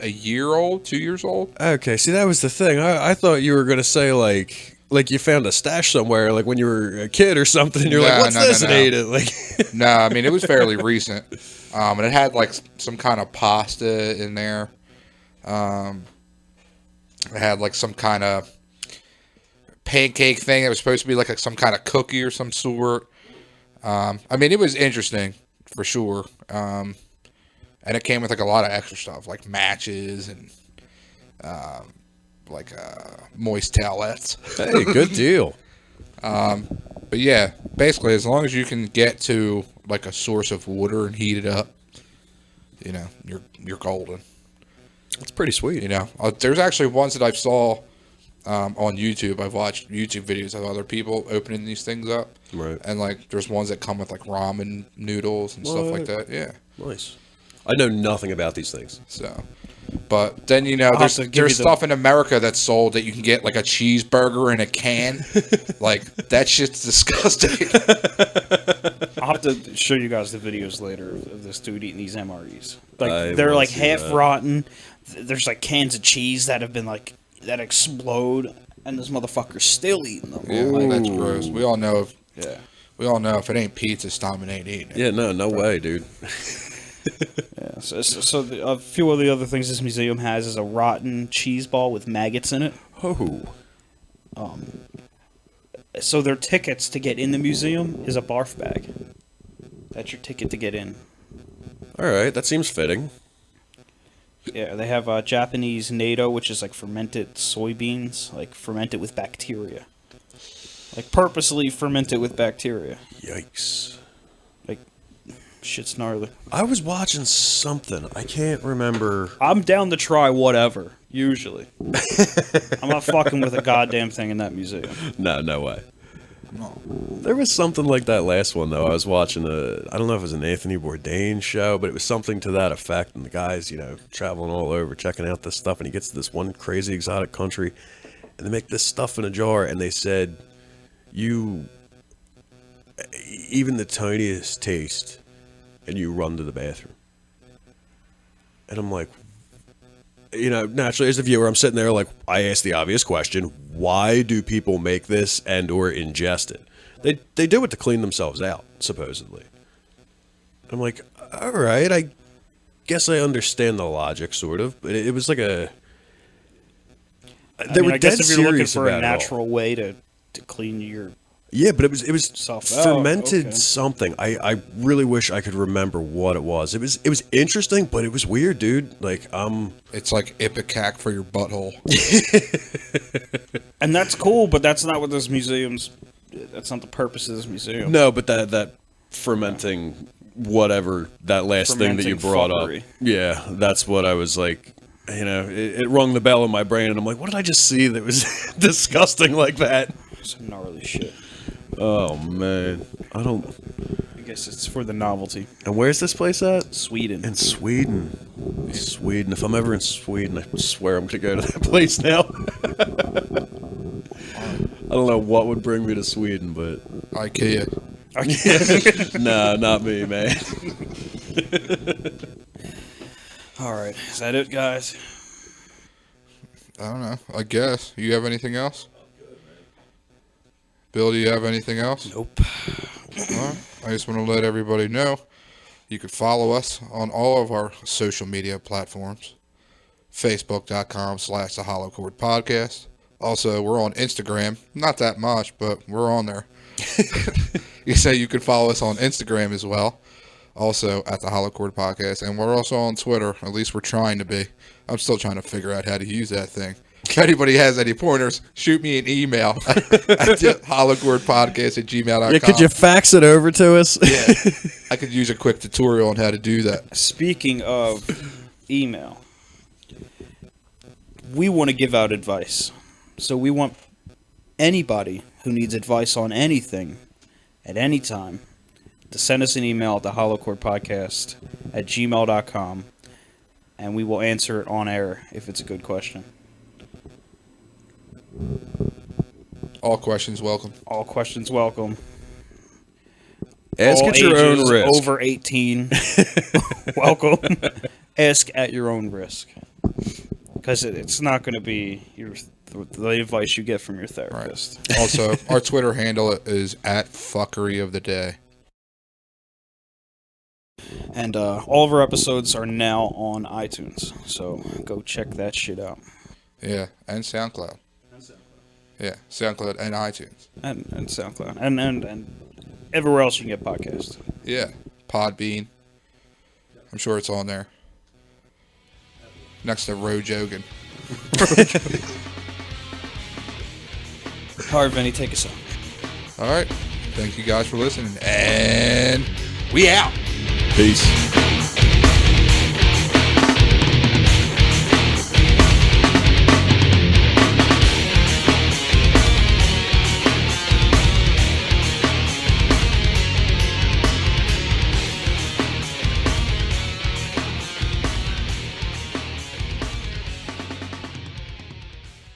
a year old, 2 years old. Okay. See, that was the thing. I thought you were gonna say like like you found a stash somewhere, like when you were a kid or something. And you're like, "What's this?" And ate it. Like, no, I mean it was fairly recent, and it had like some kind of pasta in there. It had like some kind of pancake thing. It was supposed to be like some kind of cookie or some sort. I mean, it was interesting for sure. And it came with like a lot of extra stuff, like matches and moist towelettes. hey, good deal. But yeah, basically, as long as you can get to like a source of water and heat it up, you know, you're golden. That's pretty sweet. You know, there's actually ones that I've saw on YouTube. I've watched YouTube videos of other people opening these things up. Right. And like, there's ones that come with like ramen noodles and stuff like that. Yeah. Nice. I know nothing about these things. So, but then you know, there's stuff in America that's sold that you can get like a cheeseburger in a can. Like that shit's disgusting. I'll have to show you guys the videos later of this dude eating these MREs. Like I they're wanna like see half that. rotten. There's like cans of cheese that have been like that explode, and this motherfucker's still eating them. Yeah, like, that's gross. We all know if Yeah. if it ain't pizza, Stomach ain't eating it. Yeah, no way, dude. Yeah. So a few of the other things this museum has is a rotten cheese ball with maggots in it. Oh. So their tickets to get in the museum is a barf bag. That's your ticket to get in. All right, that seems fitting. Yeah, they have Japanese natto, which is like fermented soybeans, like fermented with bacteria. Like purposely fermented with bacteria. Yikes. Like, shit's gnarly. I was watching something. I can't remember. I'm down to try whatever, usually. I'm not fucking with a goddamn thing in that museum. No way. There was something like that last one, though. I was watching I don't know if it was an Anthony Bourdain show, but it was something to that effect. And the guy's, you know, traveling all over, checking out this stuff. And he gets to this one crazy exotic country. And they make this stuff in a jar. And they said, even the tiniest taste, and you run to the bathroom. And I'm like, you know, naturally as a viewer, I'm sitting there like, I ask the obvious question: why do people make this and or ingest it? They do it to clean themselves out, supposedly. I'm like, all right, I guess I understand the logic, sort of. But it was like a. They were I dead guess if you're looking serious for a about it all. natural way to clean your. Yeah, but it was Self out, fermented okay. something. I really wish I could remember what it was. It was interesting, but it was weird, dude. Like It's like Ipecac for your butthole. And that's cool, but that's not what this museum's. That's not the purpose of this museum. no, but that fermenting whatever that last thing that you brought fuckery. up. Yeah, that's what I was like. You know, it rung the bell in my brain, and I'm like, what did I just see that was disgusting like that? Some gnarly shit. Oh man, I don't. I guess it's for the novelty. And where's this place at? Sweden. In Sweden. Sweden. If I'm ever in Sweden, I swear I'm gonna go to that place now. I don't know what would bring me to Sweden, but IKEA. nah, not me, man. All right, is that it, guys? I don't know. I guess. You have anything else? Bill, do you have anything else? Nope. All right. I just want to let everybody know you can follow us on all of our social media platforms. Facebook.com/The Hollow Chord Podcast. Also, we're on Instagram. Not that much, but we're on there. You say you can follow us on Instagram as well. Also at The Hollow Chord Podcast. And we're also on Twitter. At least we're trying to be. I'm still trying to figure out how to use that thing. If anybody has any pointers, shoot me an email at hollowchordpodcast@gmail.com. Yeah, could you fax it over to us? Yeah, I could use a quick tutorial on how to do that. Speaking of email, we want to give out advice. So we want anybody who needs advice on anything at any time to send us an email at thehollowchordpodcast@gmail.com, and we will answer it on air if it's a good question. All questions welcome. All questions welcome. Ask All at your own ages risk. Over 18, welcome. Ask at your own risk, because it's not going to be your the advice you get from your therapist. Right. Also, our Twitter handle is @fuckeryoftheday. And all of our episodes are now on iTunes, so go check that shit out. Yeah, and SoundCloud. Yeah, SoundCloud and iTunes. And SoundCloud. And everywhere else you can get podcasts. Yeah, Podbean. I'm sure it's on there. Next to Rojogan. All right, Vinny, take us out. All right. Thank you guys for listening. And we out. Peace.